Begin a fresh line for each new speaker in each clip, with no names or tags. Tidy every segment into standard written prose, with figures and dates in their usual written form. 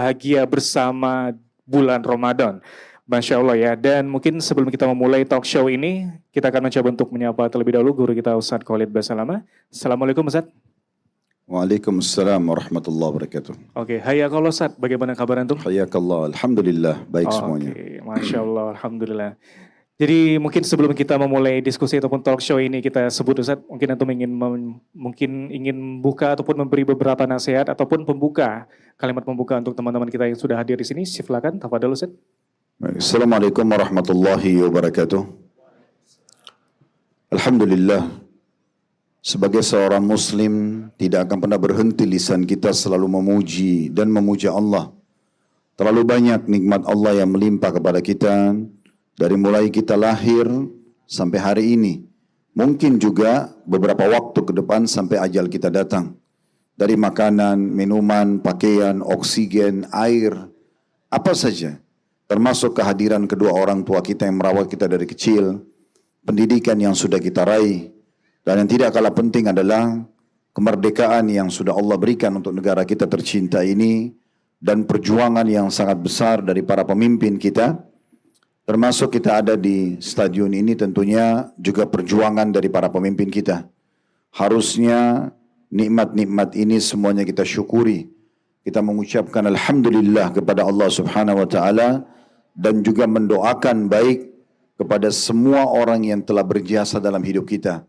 bahagia bersama bulan Ramadan. Masya Allah ya. Dan mungkin sebelum kita memulai talk show ini, kita akan mencoba untuk menyapa terlebih dahulu guru kita Ustadz Khalid Basalamah. Assalamualaikum Ustadz.
Waalaikumsalam warahmatullahi wabarakatuh.
Oke, hayakallah Ustadz, bagaimana kabar antum?
Hayakallah, alhamdulillah, baik semuanya.
Oke, Masya Allah, alhamdulillah. Jadi mungkin sebelum kita memulai diskusi ataupun talk show ini kita sebut Ustadz, mungkin antum ingin buka ataupun memberi beberapa nasihat ataupun kalimat pembuka untuk teman-teman kita yang sudah hadir di sini. Silakan, tafadhol Ustadz.
Assalamualaikum warahmatullahi wabarakatuh. Alhamdulillah, sebagai seorang muslim tidak akan pernah berhenti lisan kita selalu memuji dan memuja Allah. Terlalu banyak nikmat Allah yang melimpah kepada kita dari mulai kita lahir sampai hari ini. Mungkin juga beberapa waktu ke depan sampai ajal kita datang. Dari makanan, minuman, pakaian, oksigen, air, apa saja. Termasuk kehadiran kedua orang tua kita yang merawat kita dari kecil, pendidikan yang sudah kita raih, dan yang tidak kalah penting adalah kemerdekaan yang sudah Allah berikan untuk negara kita tercinta ini, dan perjuangan yang sangat besar dari para pemimpin kita. Termasuk kita ada di stadion ini tentunya juga perjuangan dari para pemimpin kita. Harusnya nikmat-nikmat ini semuanya kita syukuri. Kita mengucapkan alhamdulillah kepada Allah Subhanahu wa taala dan juga mendoakan baik kepada semua orang yang telah berjasa dalam hidup kita.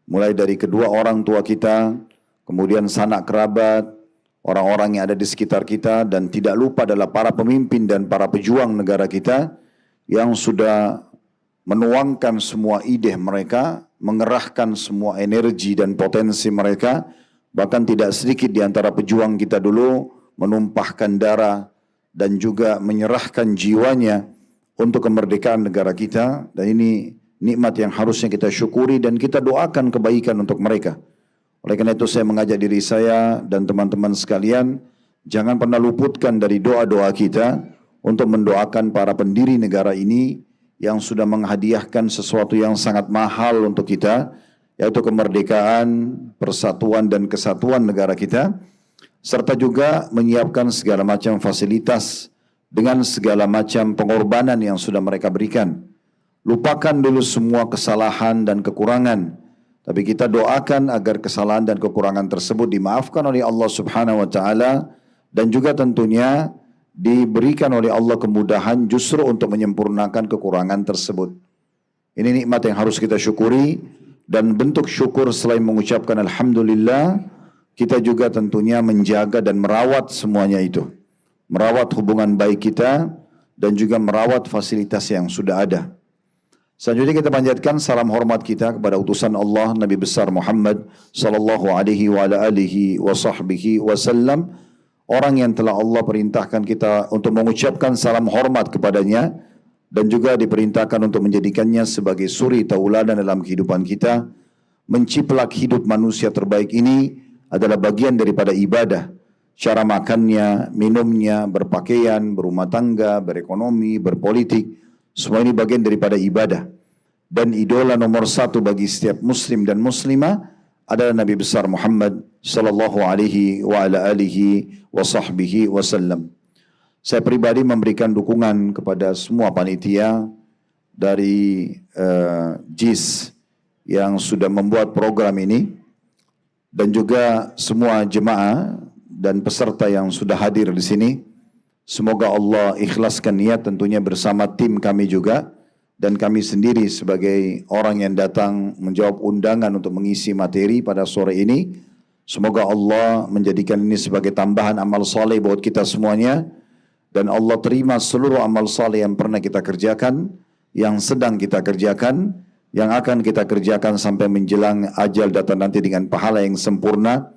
Mulai dari kedua orang tua kita, kemudian sanak kerabat, orang-orang yang ada di sekitar kita, dan tidak lupa adalah para pemimpin dan para pejuang negara kita yang sudah menuangkan semua ide mereka, mengerahkan semua energi dan potensi mereka, bahkan tidak sedikit di antara pejuang kita dulu menumpahkan darah dan juga menyerahkan jiwanya untuk kemerdekaan negara kita, dan ini nikmat yang harusnya kita syukuri dan kita doakan kebaikan untuk mereka. Oleh karena itu saya mengajak diri saya dan teman-teman sekalian, jangan pernah luputkan dari doa-doa kita untuk mendoakan para pendiri negara ini yang sudah menghadiahkan sesuatu yang sangat mahal untuk kita, yaitu kemerdekaan, persatuan dan kesatuan negara kita, serta juga menyiapkan segala macam fasilitas dengan segala macam pengorbanan yang sudah mereka berikan. Lupakan dulu semua kesalahan dan kekurangan, tapi kita doakan agar kesalahan dan kekurangan tersebut dimaafkan oleh Allah Subhanahu wa taala, dan juga tentunya diberikan oleh Allah kemudahan justru untuk menyempurnakan kekurangan tersebut. Ini nikmat yang harus kita syukuri, dan bentuk syukur selain mengucapkan alhamdulillah, kita juga tentunya menjaga dan merawat semuanya itu. Merawat hubungan baik kita dan juga merawat fasilitas yang sudah ada. Selanjutnya kita panjatkan salam hormat kita kepada utusan Allah Nabi besar Muhammad sallallahu alaihi wa ala alihi wa sahbihi wasallam, orang yang telah Allah perintahkan kita untuk mengucapkan salam hormat kepadanya dan juga diperintahkan untuk menjadikannya sebagai suri tauladan dalam kehidupan kita. Menciplak hidup manusia terbaik ini adalah bagian daripada ibadah. Cara makannya, minumnya, berpakaian, berumah tangga, berekonomi, berpolitik, semua ini bagian daripada ibadah. Dan idola nomor satu bagi setiap muslim dan muslimah adalah Nabi besar Muhammad sallallahu alaihi wa ala alihi wa sahbihi wasallam. Saya pribadi memberikan dukungan kepada semua panitia dari JIS yang sudah membuat program ini, dan juga semua jemaah dan peserta yang sudah hadir di sini. Semoga Allah ikhlaskan niat tentunya bersama tim kami juga, dan kami sendiri sebagai orang yang datang menjawab undangan untuk mengisi materi pada sore ini. Semoga Allah menjadikan ini sebagai tambahan amal saleh buat kita semuanya, dan Allah terima seluruh amal saleh yang pernah kita kerjakan, yang sedang kita kerjakan, yang akan kita kerjakan sampai menjelang ajal datang nanti dengan pahala yang sempurna.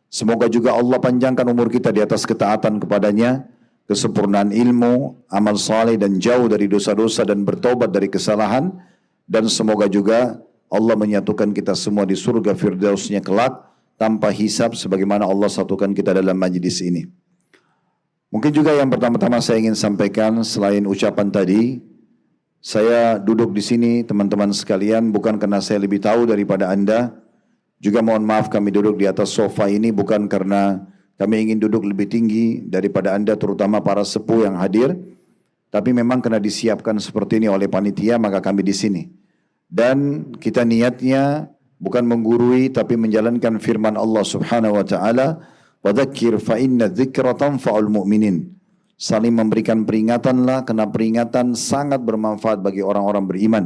Semoga juga Allah panjangkan umur kita di atas ketaatan kepadanya, kesempurnaan ilmu, amal saleh, dan jauh dari dosa-dosa dan bertobat dari kesalahan. Dan semoga juga Allah menyatukan kita semua di surga firdausnya kelak tanpa hisab, sebagaimana Allah satukan kita dalam majlis ini. Mungkin juga yang pertama-tama saya ingin sampaikan selain ucapan tadi, saya duduk di sini teman-teman sekalian bukan karena saya lebih tahu daripada Anda. Juga mohon maaf kami duduk di atas sofa ini bukan karena Kami ingin duduk lebih tinggi daripada Anda, terutama para sepuh yang hadir. Tapi memang kena disiapkan seperti ini oleh panitia, maka kami di sini. Dan kita niatnya bukan menggurui, tapi menjalankan firman Allah Subhanahu wa taala, "Wadzakir fa inna dzikra tanfa'ul mu'minin." Saling memberikan peringatanlah, karena peringatan sangat bermanfaat bagi orang-orang beriman.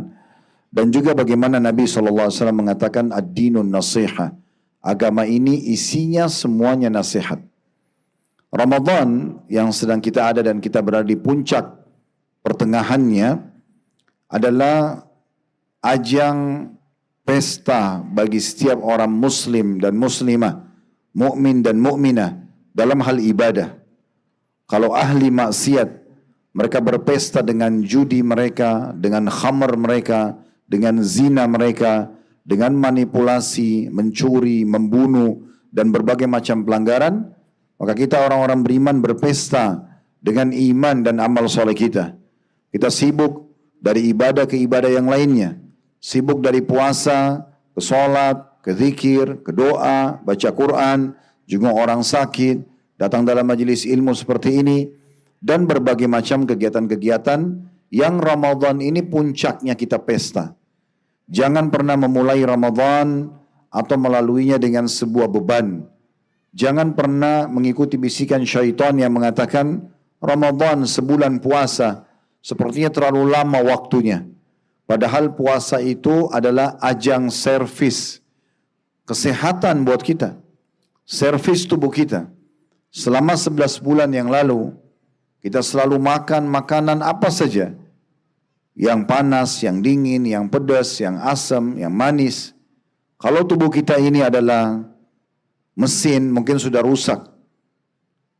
Dan juga bagaimana Nabi SAW mengatakan ad-dinun nasiha. Agama ini isinya semuanya nasihat. Ramadan yang sedang kita ada dan kita berada di puncak pertengahannya adalah ajang pesta bagi setiap orang muslim dan muslimah, mukmin dan mukminah dalam hal ibadah. Kalau ahli maksiat, mereka berpesta dengan judi mereka, dengan khamr mereka, dengan zina mereka, dengan manipulasi, mencuri, membunuh, dan berbagai macam pelanggaran. Maka kita orang-orang beriman berpesta dengan iman dan amal soleh kita. Kita sibuk dari ibadah ke ibadah yang lainnya. Sibuk dari puasa ke sholat, ke zikir, ke doa, baca Quran, juga orang sakit, datang dalam majelis ilmu seperti ini, dan berbagai macam kegiatan-kegiatan yang Ramadan ini puncaknya kita pesta. Jangan pernah memulai Ramadan atau melaluinya dengan sebuah beban. Jangan pernah mengikuti bisikan syaitan yang mengatakan Ramadan sebulan puasa sepertinya terlalu lama waktunya. Padahal puasa itu adalah ajang servis kesehatan buat kita. Servis tubuh kita. Selama 11 bulan yang lalu, kita selalu makan makanan apa saja. Yang panas, yang dingin, yang pedas, yang asam, yang manis. Kalau tubuh kita ini adalah mesin, mungkin sudah rusak.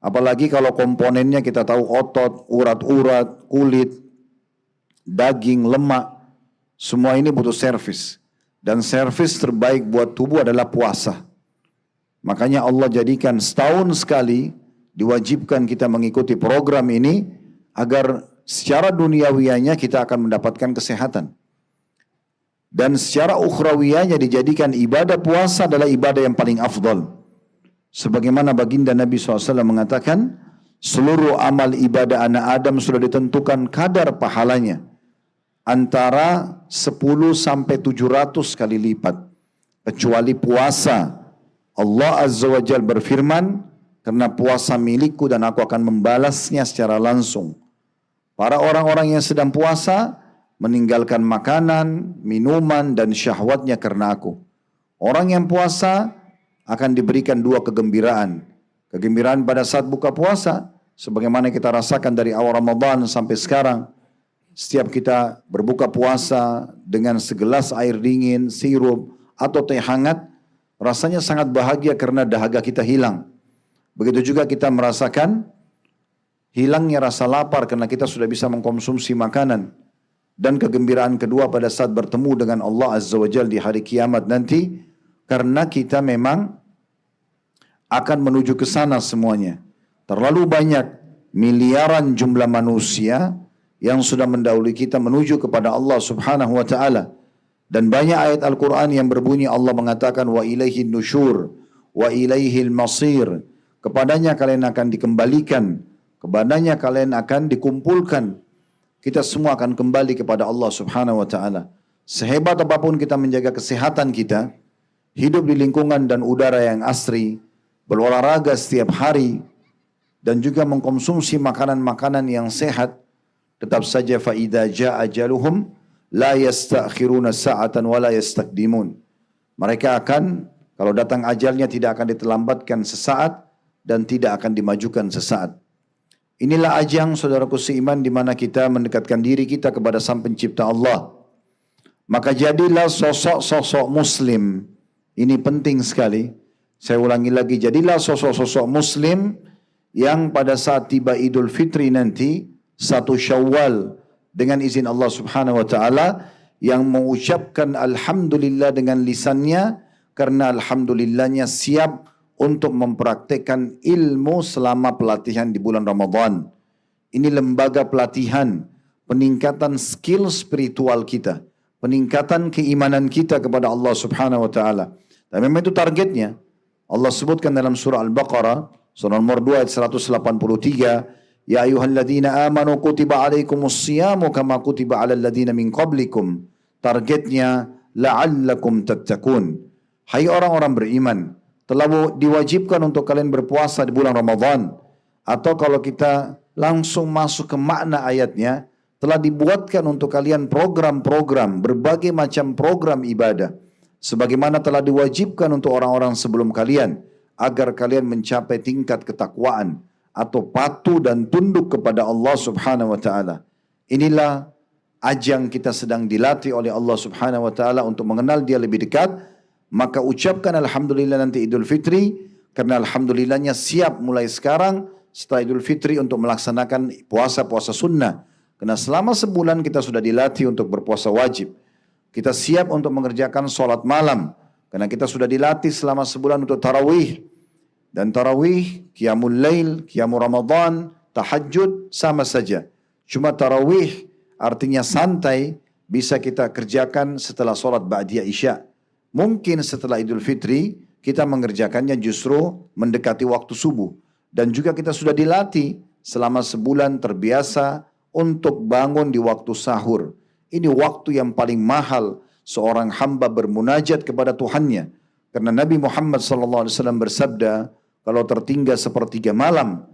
Apalagi kalau komponennya kita tahu otot, urat-urat, kulit, daging, lemak. Semua ini butuh servis. Dan servis terbaik buat tubuh adalah puasa. Makanya Allah jadikan setahun sekali diwajibkan kita mengikuti program ini agar secara duniawiyahnya kita akan mendapatkan kesehatan. Dan secara ukhrawiyahnya dijadikan ibadah puasa adalah ibadah yang paling afdal. Sebagaimana baginda Nabi SAW mengatakan, seluruh amal ibadah anak Adam sudah ditentukan kadar pahalanya. Antara 10 sampai 700 kali lipat. Kecuali puasa. Allah Azza wa Jal berfirman, karena puasa milikku dan aku akan membalasnya secara langsung. Para orang-orang yang sedang puasa meninggalkan makanan, minuman, dan syahwatnya karena aku. Orang yang puasa akan diberikan 2 kegembiraan. Kegembiraan pada saat buka puasa, sebagaimana kita rasakan dari awal Ramadan sampai sekarang. Setiap kita berbuka puasa dengan segelas air dingin, sirup, atau teh hangat, rasanya sangat bahagia karena dahaga kita hilang. Begitu juga kita merasakan hilangnya rasa lapar karena kita sudah bisa mengkonsumsi makanan. Dan kegembiraan kedua pada saat bertemu dengan Allah Azza wa Jalla di hari kiamat nanti, karena kita memang akan menuju ke sana semuanya. Terlalu banyak miliaran jumlah manusia yang sudah mendahului kita menuju kepada Allah Subhanahu wa taala. Dan banyak ayat Al-Quran yang berbunyi Allah mengatakan wa ilaihin nusyur wa ilaihil masir. Kepadanya kalian akan dikembalikan, kepadanya kalian akan dikumpulkan. Kita semua akan kembali kepada Allah Subhanahu wa taala. Sehebat apapun kita menjaga kesehatan kita, hidup di lingkungan dan udara yang asri, berolahraga setiap hari, dan juga mengkonsumsi makanan-makanan yang sehat, tetap saja fa idza jaa ajaluhum la yastakhiruna sa'atan wa la yastaqdimun. Mereka akan, kalau datang ajalnya, tidak akan diterlambatkan sesaat dan tidak akan dimajukan sesaat. Inilah ajang saudaraku seiman di mana kita mendekatkan diri kita kepada Sang Pencipta Allah. Maka jadilah sosok-sosok muslim. Ini penting sekali. Saya ulangi lagi, jadilah sosok-sosok muslim yang pada saat tiba Idul Fitri nanti 1 Syawal dengan izin Allah Subhanahu wa taala yang mengucapkan alhamdulillah dengan lisannya karena alhamdulillahnya siap untuk mempraktekkan ilmu selama pelatihan di bulan Ramadan. Ini lembaga pelatihan, peningkatan skill spiritual kita, peningkatan keimanan kita kepada Allah Subhanahu wa taala. Dan memang itu targetnya. Allah sebutkan dalam surah Al-Baqarah Surah nomor 2 ayat 183, Ya ayyuhalladzina amanu kutiba alaikumus siyamu kama kutiba alal ladzina min qablikum. Targetnya la'allakum tattaqun. Hai orang-orang beriman, telah diwajibkan untuk kalian berpuasa di bulan Ramadan. Atau kalau kita langsung masuk ke makna ayatnya, telah dibuatkan untuk kalian program-program, berbagai macam program ibadah. Sebagaimana telah diwajibkan untuk orang-orang sebelum kalian, agar kalian mencapai tingkat ketakwaan atau patuh dan tunduk kepada Allah Subhanahu wa taala. Inilah ajang kita sedang dilatih oleh Allah Subhanahu wa taala untuk mengenal Dia lebih dekat. Maka ucapkan alhamdulillah nanti Idul Fitri, karena alhamdulillahnya siap mulai sekarang setelah Idul Fitri untuk melaksanakan puasa-puasa sunnah. Karena selama sebulan kita sudah dilatih untuk berpuasa wajib. Kita siap untuk mengerjakan sholat malam, karena kita sudah dilatih selama sebulan untuk tarawih. Dan tarawih, qiyamul lail, qiyamul Ramadan, tahajud sama saja. Cuma tarawih artinya santai, bisa kita kerjakan setelah sholat ba'diyah isya. Mungkin setelah Idul Fitri kita mengerjakannya justru mendekati waktu subuh. Dan juga kita sudah dilatih selama sebulan terbiasa untuk bangun di waktu sahur. Ini waktu yang paling mahal seorang hamba bermunajat kepada Tuhannya. Karena Nabi Muhammad SAW bersabda, kalau tertinggal sepertiga malam,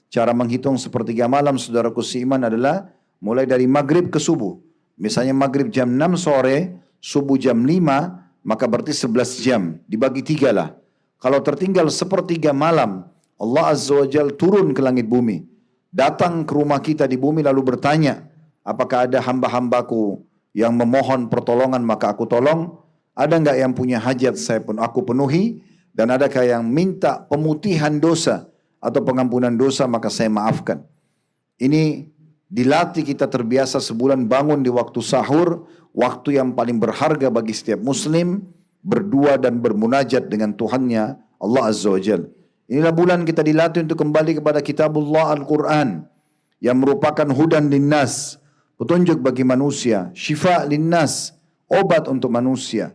cara menghitung sepertiga malam, saudaraku seiman, adalah mulai dari maghrib ke subuh. Misalnya maghrib jam 6 sore, subuh jam 5, maka berarti 11 jam, dibagi 3 lah. Kalau tertinggal sepertiga malam, Allah Azza wa Jal turun ke langit bumi, datang ke rumah kita di bumi lalu bertanya, apakah ada hamba-hambaku yang memohon pertolongan maka aku tolong? Ada enggak yang punya hajat aku penuhi? Dan adakah yang minta pemutihan dosa atau pengampunan dosa maka saya maafkan? Ini dilatih kita terbiasa sebulan bangun di waktu sahur, waktu yang paling berharga bagi setiap muslim, berdua dan bermunajat dengan Tuhannya Allah Azza wa Jal. Inilah bulan kita dilatih untuk kembali kepada kitabullah Al-Quran, yang merupakan hudan linnas, petunjuk bagi manusia, syifa linnas, obat untuk manusia.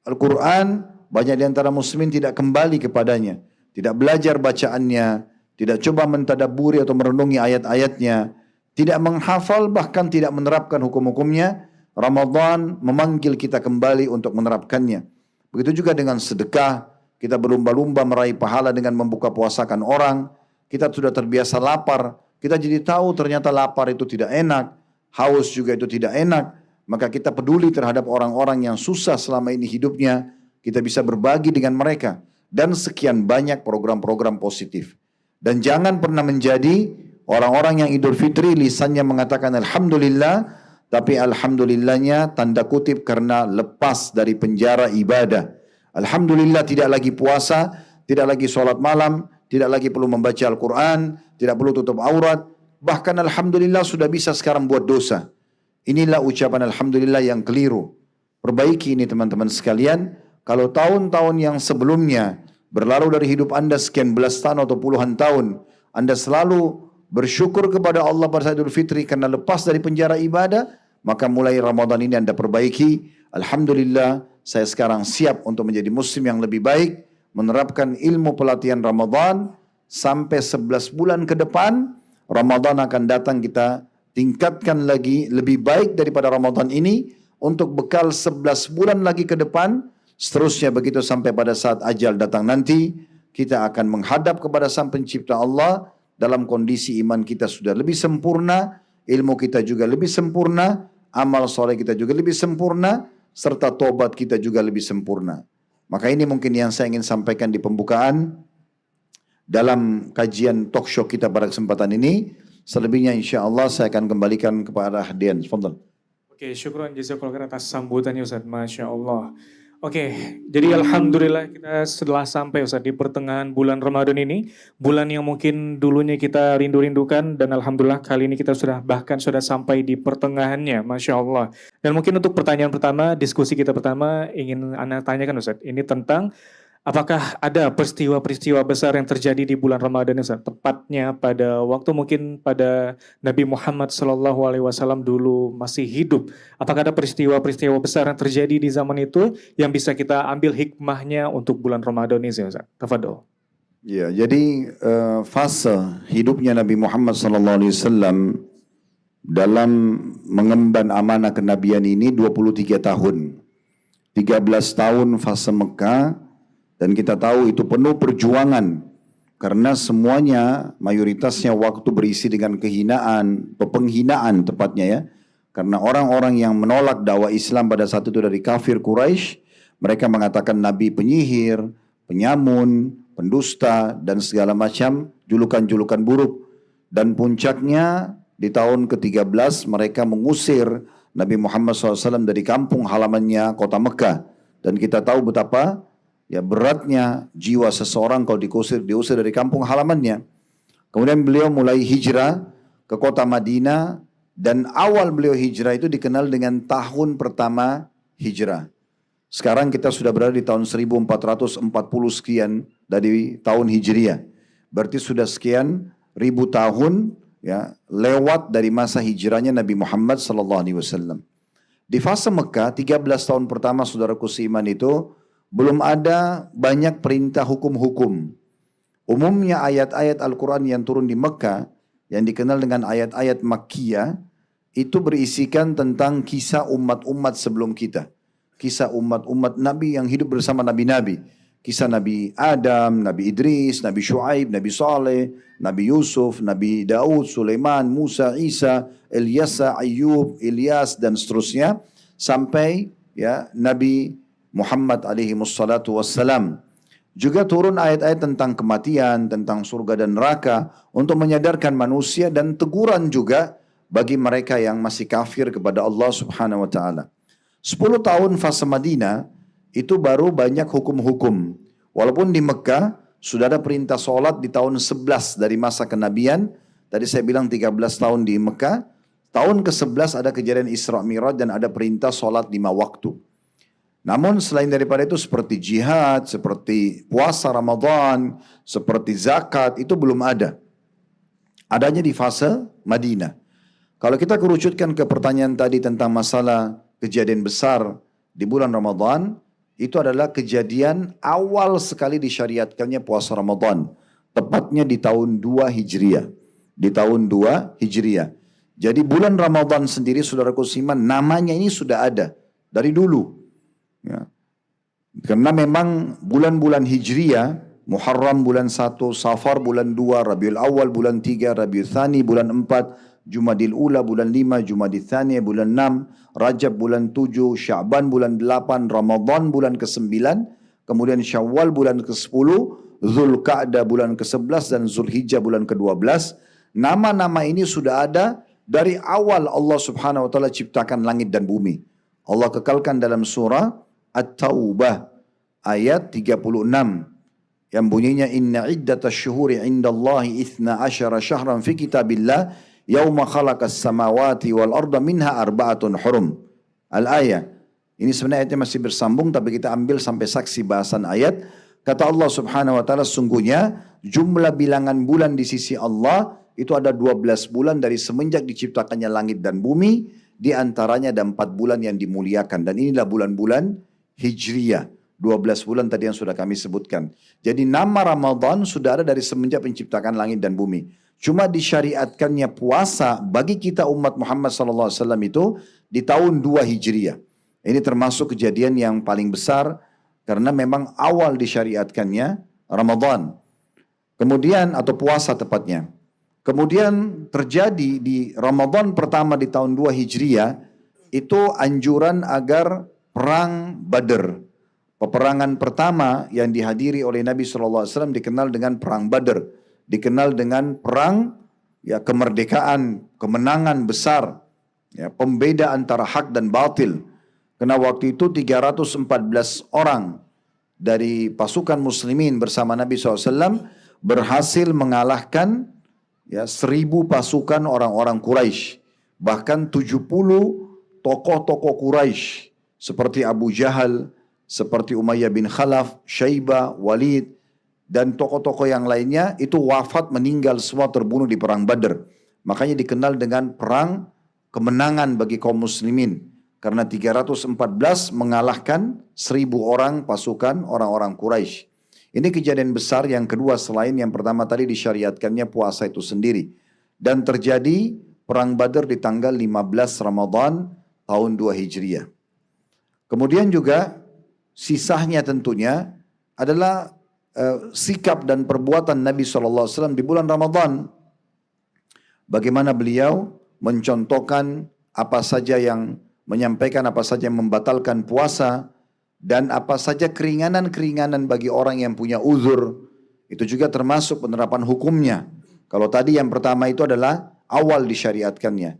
Al-Quran, banyak di antara muslimin tidak kembali kepadanya, tidak belajar bacaannya, tidak coba mentadaburi atau merenungi ayat-ayatnya, tidak menghafal, bahkan tidak menerapkan hukum-hukumnya. Ramadan memanggil kita kembali untuk menerapkannya. Begitu juga dengan sedekah, kita berlumba-lumba meraih pahala dengan membuka puasakan orang. Kita sudah terbiasa lapar, kita jadi tahu ternyata lapar itu tidak enak, haus juga itu tidak enak. Maka kita peduli terhadap orang-orang yang susah selama ini hidupnya, kita bisa berbagi dengan mereka. Dan sekian banyak program-program positif. Dan jangan pernah menjadi orang-orang yang Idul Fitri lisannya mengatakan alhamdulillah, tapi alhamdulillahnya tanda kutip karena lepas dari penjara ibadah. Alhamdulillah tidak lagi puasa, tidak lagi sholat malam, tidak lagi perlu membaca Al-Quran, tidak perlu tutup aurat. Bahkan alhamdulillah sudah bisa sekarang buat dosa. Inilah ucapan alhamdulillah yang keliru. Perbaiki ini teman-teman sekalian. Kalau tahun-tahun yang sebelumnya berlalu dari hidup Anda sekian belas tahun atau puluhan tahun, Anda selalu bersyukur kepada Allah pada saat Idul Fitri karena lepas dari penjara ibadah, maka mulai Ramadan ini Anda perbaiki. Alhamdulillah, saya sekarang siap untuk menjadi muslim yang lebih baik, menerapkan ilmu pelatihan Ramadan sampai 11 bulan ke depan. Ramadan akan datang, kita tingkatkan lagi lebih baik daripada Ramadan ini untuk bekal 11 bulan lagi ke depan. Seterusnya begitu sampai pada saat ajal datang nanti, kita akan menghadap kepada Sang Pencipta Allah dalam kondisi iman kita sudah lebih sempurna, ilmu kita juga lebih sempurna, amal soleh kita juga lebih sempurna, serta tobat kita juga lebih sempurna. Maka ini mungkin yang saya ingin sampaikan di pembukaan dalam kajian talk show kita pada kesempatan ini. Selebihnya insya Allah saya akan kembalikan kepada Dian. Fadhal.
Oke, syukran jazakallahu khairan atas sambutannya Ustaz. Masya Allah. Oke, jadi alhamdulillah kita setelah sampai Ustaz di pertengahan bulan Ramadan ini, bulan yang mungkin dulunya kita rindu-rindukan, dan alhamdulillah kali ini kita bahkan sudah sampai di pertengahannya, Masya Allah. Dan mungkin untuk pertanyaan pertama, diskusi kita pertama ingin Anda tanyakan Ustaz, ini tentang apakah ada peristiwa-peristiwa besar yang terjadi di bulan Ramadan ini, Ustaz? Tepatnya pada waktu mungkin pada Nabi Muhammad SAW dulu masih hidup. Apakah ada peristiwa-peristiwa besar yang terjadi di zaman itu yang bisa kita ambil hikmahnya untuk bulan Ramadan ini, Ustaz? Tafadhol.
Ya, jadi fase hidupnya Nabi Muhammad SAW dalam mengemban amanah kenabian ini 23 tahun. 13 tahun fase Mekah, dan kita tahu itu penuh perjuangan karena semuanya mayoritasnya waktu berisi dengan kehinaan, penghinaan tepatnya ya. Karena orang-orang yang menolak dakwah Islam pada saat itu dari kafir Quraisy, mereka mengatakan Nabi penyihir, penyamun, pendusta dan segala macam julukan-julukan buruk. Dan puncaknya di tahun ke-13 mereka mengusir Nabi Muhammad SAW dari kampung halamannya kota Mekah. Dan kita tahu betapa ya beratnya jiwa seseorang kalau diusir dari kampung halamannya. Kemudian beliau mulai hijrah ke kota Madinah, dan awal beliau hijrah itu dikenal dengan tahun pertama hijrah. Sekarang kita sudah berada di tahun 1440 sekian dari tahun Hijriah. Berarti sudah sekian ribu tahun ya lewat dari masa hijrahnya Nabi Muhammad SAW. Di fase Mekah 13 tahun pertama, saudaraku seiman, itu belum ada banyak perintah hukum-hukum. Umumnya ayat-ayat Al-Quran yang turun di Mekah yang dikenal dengan ayat-ayat Makkiyah itu berisikan tentang kisah umat-umat sebelum kita. Kisah umat-umat Nabi yang hidup bersama Nabi-Nabi. Kisah Nabi Adam, Nabi Idris, Nabi Shu'aib, Nabi Saleh, Nabi Yusuf, Nabi Daud, Sulaiman, Musa, Isa, Ilyasa, Ayyub, Ilyas dan seterusnya sampai ya Nabi Muhammad alaihi wassalatu wassalam. Juga turun ayat-ayat tentang kematian, tentang surga dan neraka untuk menyadarkan manusia dan teguran juga bagi mereka yang masih kafir kepada Allah Subhanahu wa taala. 10 tahun fase Madinah itu baru banyak hukum-hukum. Walaupun di Mekah sudah ada perintah sholat di tahun 11 dari masa kenabian. Tadi saya bilang 13 tahun di Mekah. Tahun ke-11 ada kejadian Isra Mi'raj dan ada perintah sholat 5 waktu. Namun selain daripada itu seperti jihad, seperti puasa Ramadan, seperti zakat, itu belum ada. Adanya di fase Madinah. Kalau kita kerucutkan ke pertanyaan tadi tentang masalah kejadian besar di bulan Ramadan, itu adalah kejadian awal sekali disyariatkannya puasa Ramadan. Tepatnya di tahun 2 Hijriah. Di tahun 2 Hijriah. Jadi bulan Ramadan sendiri, saudaraku seiman, namanya ini sudah ada dari dulu. Ya. Karena memang bulan-bulan Hijriah, Muharram bulan 1, Safar bulan 2, Rabiul Awal bulan 3, Rabiul Tsani bulan 4, Jumadil Ula bulan 5, Jumadil Tsaniyah bulan 6, Rajab bulan 7, Sya'ban bulan 8, Ramadan bulan ke-9, kemudian Syawal bulan ke-10, Zulqa'dah bulan ke-11 dan Zulhijjah bulan ke-12. Nama-nama ini sudah ada dari awal Allah Subhanahu wa taala ciptakan langit dan bumi. Allah kekalkan dalam surah At-Taubah ayat 36 yang bunyinya inna iddatasy syuhuri 'indallahi 12 syahran fi kitabillah yauma khalaqas samawati wal arda minha arba'atun hurum. Al-ayah. Ini sebenarnya ayatnya masih bersambung tapi kita ambil sampai saksi bahasan ayat. Kata Allah Subhanahu wa taala, sungguhnya jumlah bilangan bulan di sisi Allah itu ada 12 bulan dari semenjak diciptakannya langit dan bumi, di antaranya ada 4 bulan yang dimuliakan dan inilah bulan-bulan Hijriyah. 12 bulan tadi yang sudah kami sebutkan. Jadi nama Ramadan sudah ada dari semenjak penciptakan langit dan bumi. Cuma disyariatkannya puasa bagi kita umat Muhammad SAW itu di tahun 2 Hijriah. Ini termasuk kejadian yang paling besar karena memang awal disyariatkannya Ramadan. Kemudian atau puasa tepatnya. Kemudian terjadi di Ramadan pertama di tahun 2 Hijriah itu anjuran agar perang Badr. Peperangan pertama yang dihadiri oleh Nabi SAW dikenal dengan perang Badr. Dikenal dengan perang ya kemerdekaan, kemenangan besar, ya, pembeda antara hak dan batil. Karena waktu itu 314 orang dari pasukan muslimin bersama Nabi SAW berhasil mengalahkan ya 1000 pasukan orang-orang Quraisy. Bahkan 70 tokoh-tokoh Quraisy seperti Abu Jahal, seperti Umayyah bin Khalaf, Syaibah, Walid, dan tokoh-tokoh yang lainnya itu wafat, meninggal semua, terbunuh di perang Badr. Makanya dikenal dengan perang kemenangan bagi kaum muslimin. Karena 314 mengalahkan 1000 orang pasukan orang-orang Quraisy. Ini kejadian besar yang kedua selain yang pertama tadi disyariatkannya puasa itu sendiri. Dan terjadi perang Badr di tanggal 15 Ramadan tahun 2 Hijriah. Kemudian juga sisanya tentunya adalah sikap dan perbuatan Nabi SAW di bulan Ramadan. Bagaimana beliau mencontohkan apa saja yang menyampaikan, apa saja yang membatalkan puasa, dan apa saja keringanan-keringanan bagi orang yang punya uzur. Itu juga termasuk penerapan hukumnya. Kalau tadi yang pertama itu adalah awal disyariatkannya.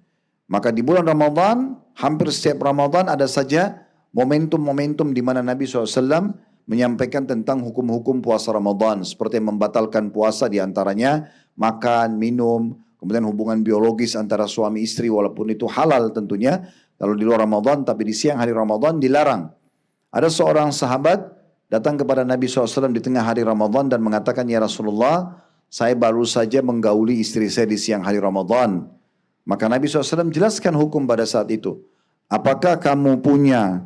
Maka di bulan Ramadan, hampir setiap Ramadan ada saja momentum-momentum di mana Nabi SAW menyampaikan tentang hukum-hukum puasa Ramadan. Seperti membatalkan puasa diantaranya makan, minum, kemudian hubungan biologis antara suami istri walaupun itu halal tentunya. Kalau di luar Ramadan, tapi di siang hari Ramadan dilarang. Ada seorang sahabat datang kepada Nabi SAW di tengah hari Ramadan dan mengatakan, "Ya Rasulullah, saya baru saja menggauli istri saya di siang hari Ramadan." Maka Nabi SAW jelaskan hukum pada saat itu. Apakah kamu punya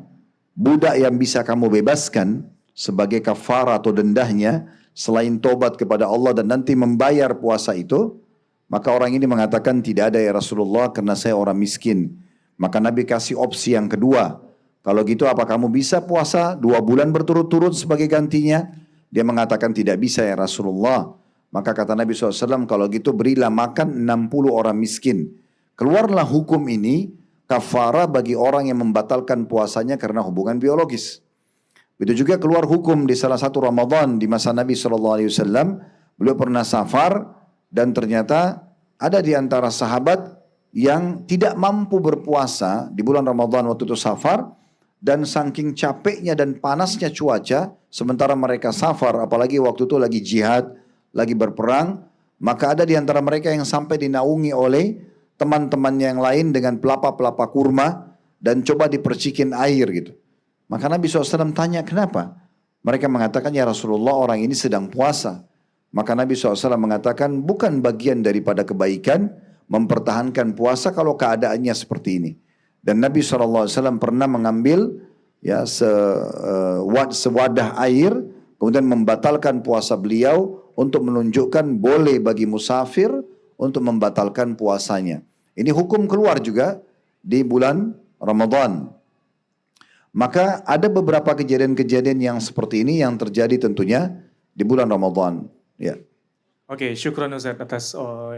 budak yang bisa kamu bebaskan sebagai kafara atau dendahnya selain tobat kepada Allah dan nanti membayar puasa itu? Maka orang ini mengatakan, tidak ada ya Rasulullah karena saya orang miskin. Maka Nabi kasih opsi yang kedua. Kalau gitu apa kamu bisa puasa 2 bulan berturut-turut sebagai gantinya? Dia mengatakan tidak bisa ya Rasulullah. Maka kata Nabi SAW, kalau gitu berilah makan 60 orang miskin. Keluarlah hukum ini kafara bagi orang yang membatalkan puasanya karena hubungan biologis. Begitu juga keluar hukum di salah satu Ramadan di masa Nabi SAW. Beliau pernah safar dan ternyata ada di antara sahabat yang tidak mampu berpuasa di bulan Ramadan waktu itu safar. Dan saking capeknya dan panasnya cuaca, sementara mereka safar, apalagi waktu itu lagi jihad, lagi berperang, maka ada di antara mereka yang sampai dinaungi oleh teman-temannya yang lain dengan pelapa-pelapa kurma, dan coba dipercikin air gitu. Maka Nabi SAW tanya, kenapa? Mereka mengatakan, ya Rasulullah, orang ini sedang puasa. Maka Nabi SAW mengatakan, bukan bagian daripada kebaikan mempertahankan puasa kalau keadaannya seperti ini. Dan Nabi SAW pernah mengambil ya sewadah air, kemudian membatalkan puasa beliau untuk menunjukkan boleh bagi musafir untuk membatalkan puasanya. Ini hukum keluar juga di bulan Ramadan. Maka ada beberapa kejadian-kejadian yang seperti ini yang terjadi tentunya di bulan Ramadan. Ya.
Oke, syukran Ustaz atas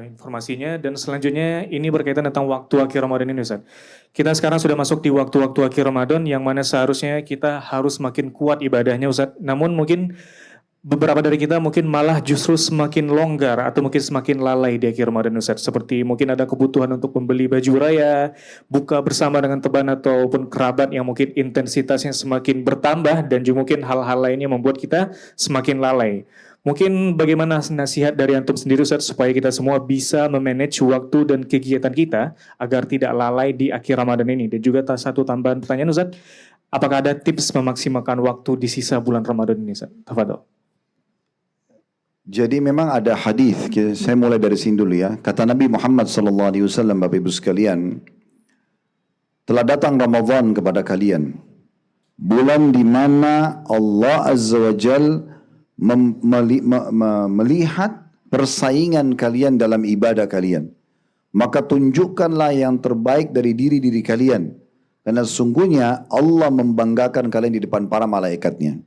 informasinya. Dan selanjutnya ini berkaitan tentang waktu akhir Ramadan ini Ustaz. Kita sekarang sudah masuk di waktu-waktu akhir Ramadan yang mana seharusnya kita harus makin kuat ibadahnya Ustaz. Namun mungkin beberapa dari kita mungkin malah justru semakin longgar atau mungkin semakin lalai di akhir Ramadan Ustaz. Seperti mungkin ada kebutuhan untuk membeli baju raya, buka bersama dengan teman ataupun kerabat yang mungkin intensitasnya semakin bertambah, dan juga mungkin hal-hal lainnya membuat kita semakin lalai. Mungkin bagaimana nasihat dari antum sendiri Ustaz supaya kita semua bisa memanage waktu dan kegiatan kita agar tidak lalai di akhir Ramadan ini. Dan juga satu tambahan pertanyaan Ustaz, apakah ada tips memaksimalkan waktu di sisa bulan Ramadan ini Ustaz? Tafadhol.
Jadi memang ada hadis, saya mulai dari sini dulu ya. Kata Nabi Muhammad SAW, Bapak Ibu sekalian, telah datang Ramadan kepada kalian, bulan di mana Allah Azza wa Jal melihat persaingan kalian dalam ibadah kalian. Maka tunjukkanlah yang terbaik dari diri-diri kalian. Karena sesungguhnya Allah membanggakan kalian di depan para malaikatnya.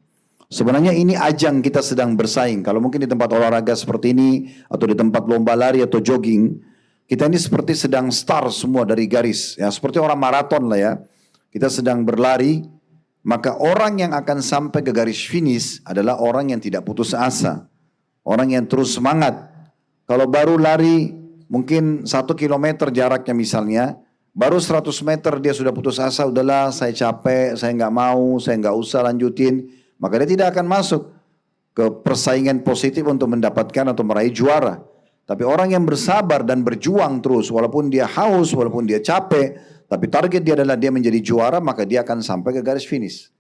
Sebenarnya ini ajang kita sedang bersaing. Kalau mungkin di tempat olahraga seperti ini, atau di tempat lomba lari atau jogging, kita ini seperti sedang start semua dari garis. Ya, seperti orang maraton lah ya. Kita sedang berlari, maka orang yang akan sampai ke garis finish adalah orang yang tidak putus asa. Orang yang terus semangat. Kalau baru lari mungkin 1 kilometer jaraknya misalnya, baru 100 meter dia sudah putus asa, udahlah saya capek, saya nggak mau, saya nggak usah lanjutin. Maka dia tidak akan masuk ke persaingan positif untuk mendapatkan atau meraih juara. Tapi orang yang bersabar dan berjuang terus, walaupun dia haus, walaupun dia capek, tapi target dia adalah dia menjadi juara, maka dia akan sampai ke garis finish.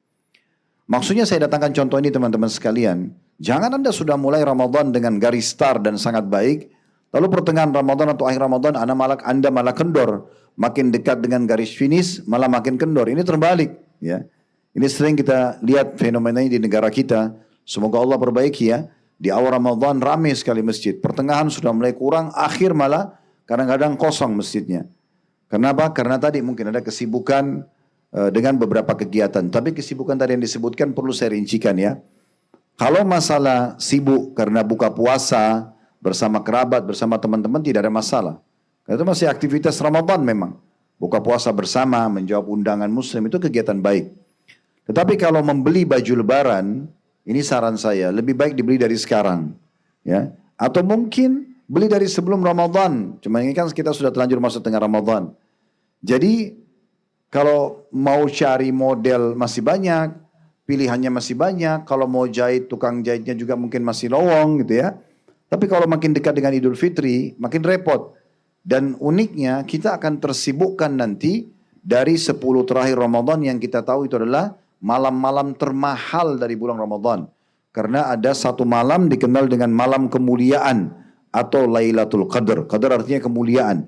Maksudnya saya datangkan contoh ini teman-teman sekalian. Jangan Anda sudah mulai Ramadan dengan garis start dan sangat baik. Lalu pertengahan Ramadan atau akhir Ramadan Anda malah kendor. Makin dekat dengan garis finish malah makin kendor. Ini terbalik. Ya. Ini sering kita lihat fenomena ini di negara kita. Semoga Allah perbaiki ya. Di awal Ramadan ramai sekali masjid. Pertengahan sudah mulai kurang. Akhir malah kadang-kadang kosong masjidnya. Kenapa? Karena tadi mungkin ada kesibukan dengan beberapa kegiatan. Tapi kesibukan tadi yang disebutkan perlu saya rincikan ya. Kalau masalah sibuk karena buka puasa bersama kerabat, bersama teman-teman tidak ada masalah. Karena itu masih aktivitas Ramadan memang. Buka puasa bersama, menjawab undangan muslim itu kegiatan baik. Tetapi kalau membeli baju lebaran, ini saran saya, lebih baik dibeli dari sekarang. Ya. Atau mungkin beli dari sebelum Ramadan. Cuma ini kan kita sudah terlanjur masuk tengah Ramadan. Jadi kalau mau cari model masih banyak, pilihannya masih banyak. Kalau mau jahit, tukang jahitnya juga mungkin masih lowong gitu ya. Tapi kalau makin dekat dengan Idul Fitri, makin repot. Dan uniknya kita akan tersibukkan nanti dari 10 terakhir Ramadan yang kita tahu itu adalah malam-malam termahal dari bulan Ramadan. Karena ada satu malam dikenal dengan malam kemuliaan atau Lailatul Qadar. Qadar artinya kemuliaan.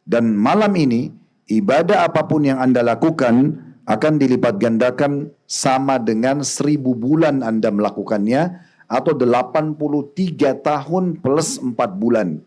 Dan malam ini ibadah apapun yang Anda lakukan akan dilipat gandakan sama dengan 1000 bulan Anda melakukannya atau 83 tahun plus 4 bulan.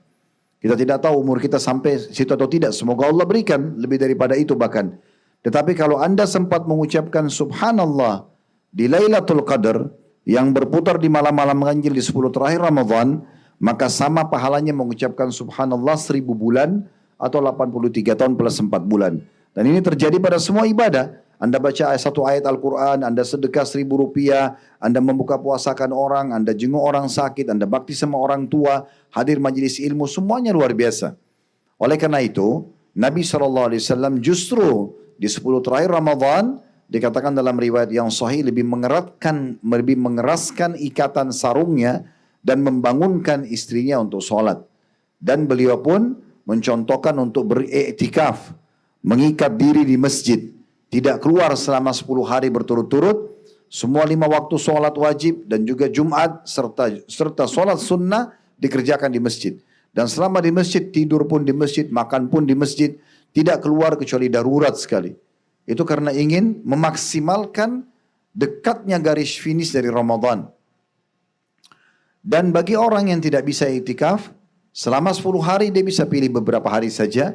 Kita tidak tahu umur kita sampai situ atau tidak. Semoga Allah berikan lebih daripada itu bahkan. Tetapi kalau Anda sempat mengucapkan subhanallah di Lailatul Qadar yang berputar di malam-malam ganjil di 10 terakhir Ramadan, maka sama pahalanya mengucapkan subhanallah 1000 bulan atau 83 tahun plus 4 bulan. Dan ini terjadi pada semua ibadah. Anda baca satu ayat Al-Quran, Anda sedekah 1000 rupiah, Anda membuka puasakan orang, Anda jenguk orang sakit, Anda bakti sama orang tua, hadir majelis ilmu, semuanya luar biasa. Oleh karena itu, Nabi SAW justru di 10 terakhir Ramadan, dikatakan dalam riwayat yang sahih lebih mengeraskan ikatan sarungnya dan membangunkan istrinya untuk sholat. Dan beliau pun mencontohkan untuk beriktikaf, mengikat diri di masjid, tidak keluar selama 10 hari berturut-turut, semua 5 waktu sholat wajib dan juga Jumat serta sholat sunnah dikerjakan di masjid. Dan selama di masjid, tidur pun di masjid, makan pun di masjid, tidak keluar kecuali darurat sekali. Itu karena ingin memaksimalkan dekatnya garis finish dari Ramadan. Dan bagi orang yang tidak bisa iktikaf, selama 10 hari dia bisa pilih beberapa hari saja.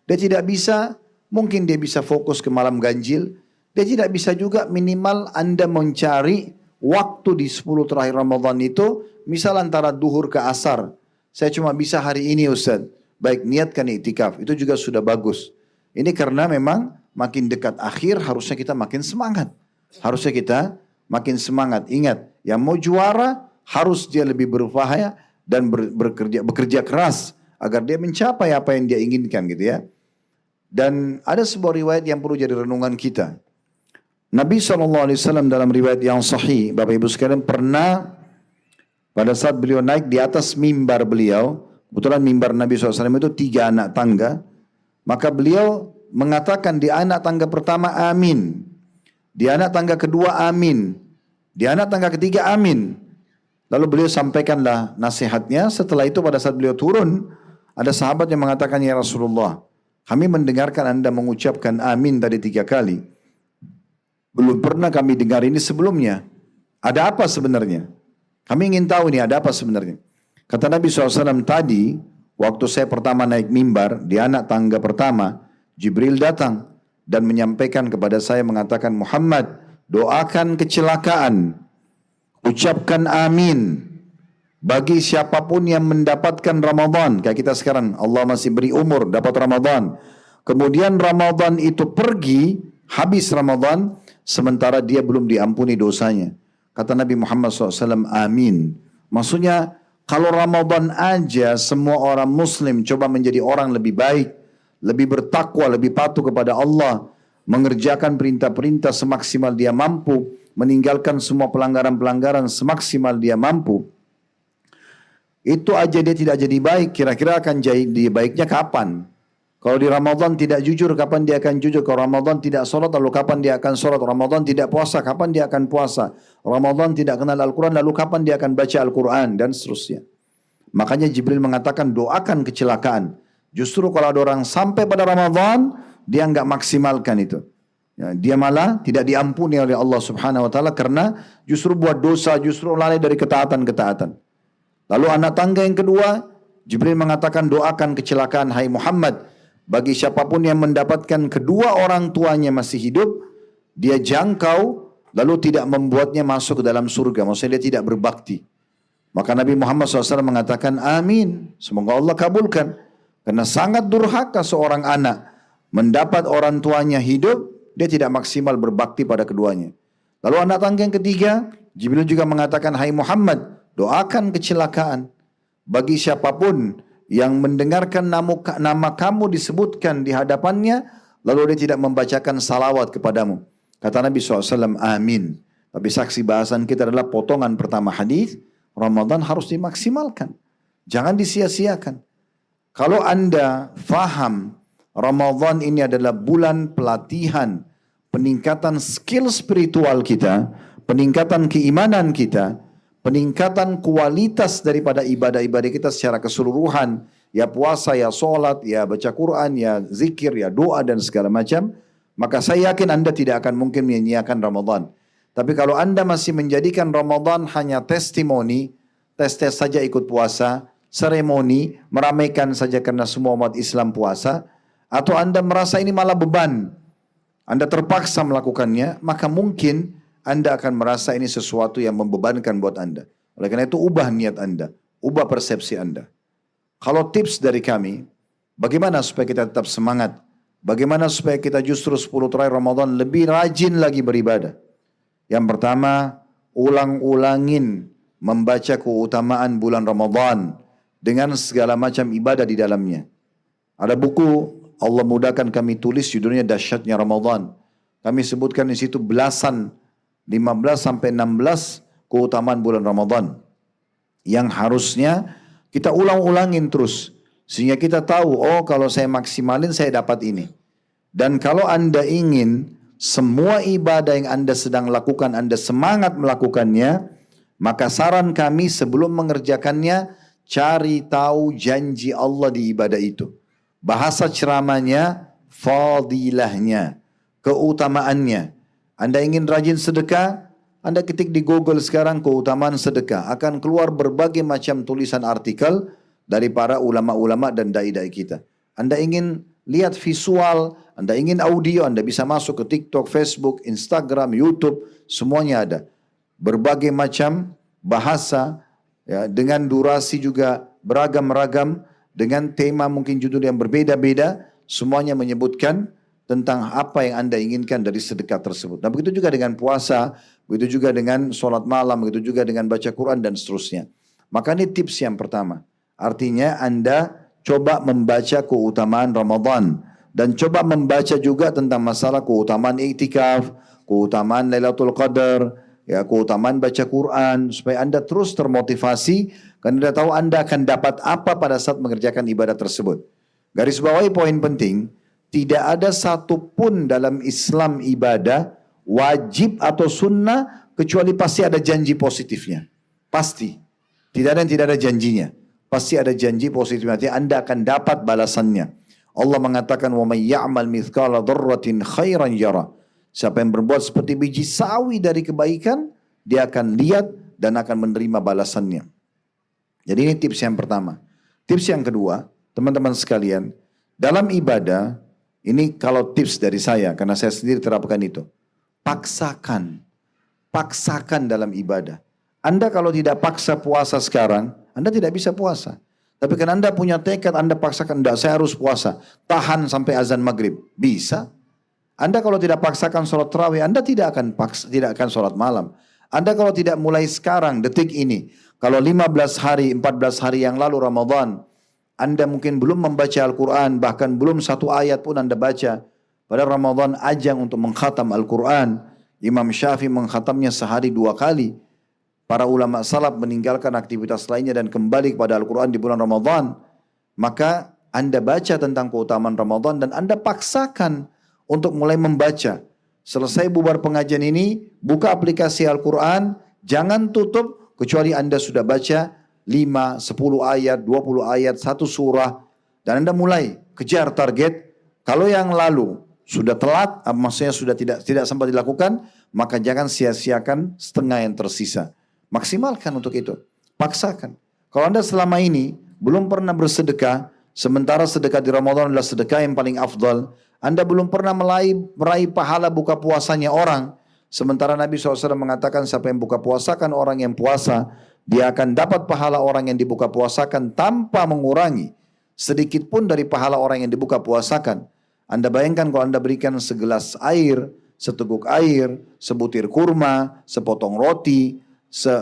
Dia tidak bisa, mungkin dia bisa fokus ke malam ganjil. Dia tidak bisa juga, minimal Anda mencari waktu di 10 terakhir Ramadan itu, misal antara duhur ke asar. Saya cuma bisa hari ini Ustaz. Baik, niatkan iktikaf, itu juga sudah bagus. Ini karena memang makin dekat akhir harusnya kita makin semangat. Harusnya kita makin semangat. Ingat, yang mau juara harus dia lebih berupaya dan bekerja keras agar dia mencapai apa yang dia inginkan gitu ya. Dan ada sebuah riwayat yang perlu jadi renungan kita. Nabi SAW dalam riwayat yang sahih, Bapak Ibu sekalian, pernah pada saat beliau naik di atas mimbar beliau, kebetulan mimbar Nabi SAW itu 3 anak tangga, maka beliau mengatakan di anak tangga pertama amin, di anak tangga kedua amin, di anak tangga ketiga amin. Lalu beliau sampaikanlah nasihatnya. Setelah itu pada saat beliau turun, ada sahabat yang mengatakan, ya Rasulullah, kami mendengarkan Anda mengucapkan amin tadi 3 kali. Belum pernah kami dengar ini sebelumnya. Ada apa sebenarnya? Kami ingin tahu ini ada apa sebenarnya. Kata Nabi SAW tadi, waktu saya pertama naik mimbar, di anak tangga pertama, Jibril datang dan menyampaikan kepada saya mengatakan, Muhammad, doakan kecelakaan. Ucapkan amin bagi siapapun yang mendapatkan Ramadan. Kayak kita sekarang, Allah masih beri umur dapat Ramadan. Kemudian Ramadan itu pergi, habis Ramadan, sementara dia belum diampuni dosanya. Kata Nabi Muhammad SAW, amin. Maksudnya, kalau Ramadan aja semua orang muslim coba menjadi orang lebih baik, lebih bertakwa, lebih patuh kepada Allah, mengerjakan perintah-perintah semaksimal dia mampu, meninggalkan semua pelanggaran-pelanggaran semaksimal dia mampu. Itu aja dia tidak jadi baik, kira-kira akan jadi baiknya kapan? Kalau di Ramadan tidak jujur, kapan dia akan jujur? Kalau Ramadan tidak sholat, lalu kapan dia akan sholat? Ramadan tidak puasa, kapan dia akan puasa? Ramadan tidak kenal Al-Quran, lalu kapan dia akan baca Al-Quran? Dan seterusnya. Makanya Jibril mengatakan doakan kecelakaan. Justru kalau ada orang sampai pada Ramadan, dia enggak maksimalkan itu. Ya, dia malah tidak diampuni oleh Allah Subhanahu wa taala karena justru buat dosa, justru lalai dari ketaatan-ketaatan. Lalu anak tangga yang kedua, Jibril mengatakan doakan kecelakaan hai Muhammad. Bagi siapapun yang mendapatkan kedua orang tuanya masih hidup, dia jangkau lalu tidak membuatnya masuk ke dalam surga. Maksudnya dia tidak berbakti. Maka Nabi Muhammad SAW mengatakan amin. Semoga Allah kabulkan. Karena sangat durhaka seorang anak mendapat orang tuanya hidup, dia tidak maksimal berbakti pada keduanya. Lalu anak tangga yang ketiga, Jibril juga mengatakan, hai Muhammad, doakan kecelakaan. Bagi siapapun yang mendengarkan nama kamu disebutkan di hadapannya, lalu dia tidak membacakan salawat kepadamu. Kata Nabi SAW, amin. Tapi saksi bahasan kita adalah potongan pertama hadis, Ramadan harus dimaksimalkan. Jangan disia-siakan. Kalau Anda faham Ramadan ini adalah bulan pelatihan, peningkatan skill spiritual kita, peningkatan keimanan kita, peningkatan kualitas daripada ibadah-ibadah kita secara keseluruhan, ya puasa, ya sholat, ya baca Quran, ya zikir, ya doa dan segala macam, maka saya yakin Anda tidak akan mungkin menyia-nyiakan Ramadan. Tapi kalau Anda masih menjadikan Ramadan hanya testimoni, tes-tes saja ikut puasa, seremoni, meramaikan saja karena semua umat Islam puasa, atau Anda merasa ini malah beban, Anda terpaksa melakukannya, maka mungkin Anda akan merasa ini sesuatu yang membebankan buat Anda. Oleh karena itu ubah niat Anda, ubah persepsi Anda. Kalau tips dari kami, bagaimana supaya kita tetap semangat? Bagaimana supaya kita justru 10 terakhir Ramadan lebih rajin lagi beribadah? Yang pertama, ulang-ulangin membaca keutamaan bulan Ramadan dengan segala macam ibadah di dalamnya. Ada buku Allah mudahkan kami tulis, judulnya Dahsyatnya Ramadan. Kami sebutkan di situ belasan, 15 sampai 16 keutamaan bulan Ramadan yang harusnya kita ulang-ulangin terus sehingga kita tahu, oh kalau saya maksimalin saya dapat ini. Dan kalau Anda ingin semua ibadah yang Anda sedang lakukan, Anda semangat melakukannya, maka saran kami sebelum mengerjakannya, cari tahu janji Allah di ibadah itu. Bahasa ceramahnya, fadilahnya, keutamaannya. Anda ingin rajin sedekah, Anda ketik di Google sekarang keutamaan sedekah. Akan keluar berbagai macam tulisan artikel dari para ulama-ulama dan dai-dai kita. Anda ingin lihat visual, Anda ingin audio, Anda bisa masuk ke TikTok, Facebook, Instagram, YouTube, semuanya ada. Berbagai macam bahasa, ya, dengan durasi juga beragam-ragam, dengan tema mungkin judul yang berbeda-beda, semuanya menyebutkan tentang apa yang Anda inginkan dari sedekah tersebut. Nah begitu juga dengan puasa, begitu juga dengan sholat malam, begitu juga dengan baca Quran dan seterusnya. Maka ini tips yang pertama. Artinya Anda coba membaca keutamaan Ramadan. Dan coba membaca juga tentang masalah keutamaan iktikaf, keutamaan Lailatul Qadar, ya, keutamaan baca Quran. Supaya Anda terus termotivasi, karena Anda tahu Anda akan dapat apa pada saat mengerjakan ibadah tersebut. Garis bawahi poin penting, tidak ada satupun dalam Islam ibadah wajib atau sunnah kecuali pasti ada janji positifnya. Pasti. Tidak ada yang tidak ada janjinya. Pasti ada janji positif. Artinya Anda akan dapat balasannya. Allah mengatakan wa may ya'mal mithqala dzarratin khairan yara. Siapa yang berbuat seperti biji sawi dari kebaikan, dia akan lihat dan akan menerima balasannya. Jadi ini tips yang pertama. Tips yang kedua, teman-teman sekalian, dalam ibadah, ini kalau tips dari saya, karena saya sendiri terapkan itu. Paksakan. Paksakan dalam ibadah. Anda kalau tidak paksa puasa sekarang, Anda tidak bisa puasa. Tapi kan Anda punya tekad, Anda paksakan, enggak, saya harus puasa. Tahan sampai azan maghrib. Bisa. Anda kalau tidak paksakan sholat tarawih, Anda tidak akan sholat malam. Anda kalau tidak mulai sekarang, detik ini, kalau 15 hari, 14 hari yang lalu Ramadan, Anda mungkin belum membaca Al-Quran, bahkan belum satu ayat pun Anda baca. Pada Ramadan ajang untuk mengkhatam Al-Quran. Imam Syafi'i mengkhatamnya sehari 2 kali. Para ulama salaf meninggalkan aktivitas lainnya dan kembali kepada Al-Quran di bulan Ramadan. Maka Anda baca tentang keutamaan Ramadan dan Anda paksakan untuk mulai membaca. Selesai bubar pengajian ini, buka aplikasi Al-Quran, jangan tutup kecuali Anda sudah baca 5, 10 ayat, 20 ayat, satu surah. Dan Anda mulai kejar target. Kalau yang lalu sudah telat, maksudnya sudah tidak sempat dilakukan, maka jangan sia-siakan setengah yang tersisa. Maksimalkan untuk itu. Paksakan. Kalau Anda selama ini belum pernah bersedekah, sementara sedekah di Ramadan adalah sedekah yang paling afdal, Anda belum pernah meraih pahala buka puasanya orang, sementara Nabi SAW mengatakan siapa yang buka puasakan orang yang puasa, dia akan dapat pahala orang yang dibuka puasakan tanpa mengurangi sedikit pun dari pahala orang yang dibuka puasakan. Anda bayangkan kalau Anda berikan segelas air, seteguk air, sebutir kurma, sepotong roti,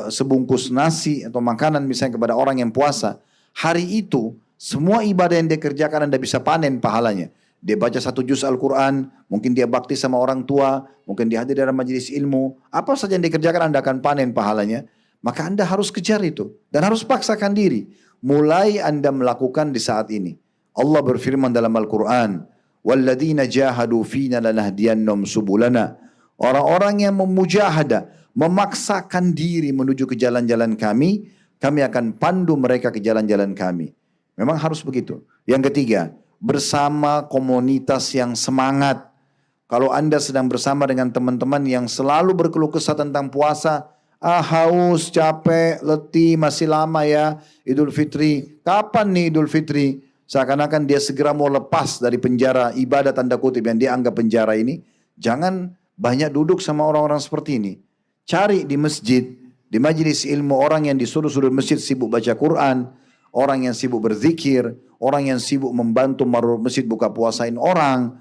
sebungkus nasi atau makanan misalnya kepada orang yang puasa. Hari itu semua ibadah yang dia kerjakan Anda bisa panen pahalanya. Dia baca 1 juz Al-Quran, mungkin dia bakti sama orang tua, mungkin dia hadir dalam majelis ilmu. Apa saja yang dikerjakan Anda akan panen pahalanya. Maka Anda harus kejar itu dan harus paksakan diri. Mulai Anda melakukan di saat ini. Allah berfirman dalam Al-Quran, "Walladzina jahadu fina lanahdiyannahum subulana." Orang-orang yang memujahadah, memaksakan diri menuju ke jalan-jalan kami, kami akan pandu mereka ke jalan-jalan kami. Memang harus begitu. Yang ketiga, bersama komunitas yang semangat. Kalau Anda sedang bersama dengan teman-teman yang selalu berkeluh kesah tentang puasa, haus, capek, letih, masih lama ya Idul Fitri. Kapan nih Idul Fitri? Seakan-akan dia segera mau lepas dari penjara ibadah tanda kutip yang dia anggap penjara ini. Jangan banyak duduk sama orang-orang seperti ini. Cari di masjid, di majelis ilmu orang yang disuruh masjid sibuk baca Quran, orang yang sibuk berzikir, orang yang sibuk membantu masjid buka puasain orang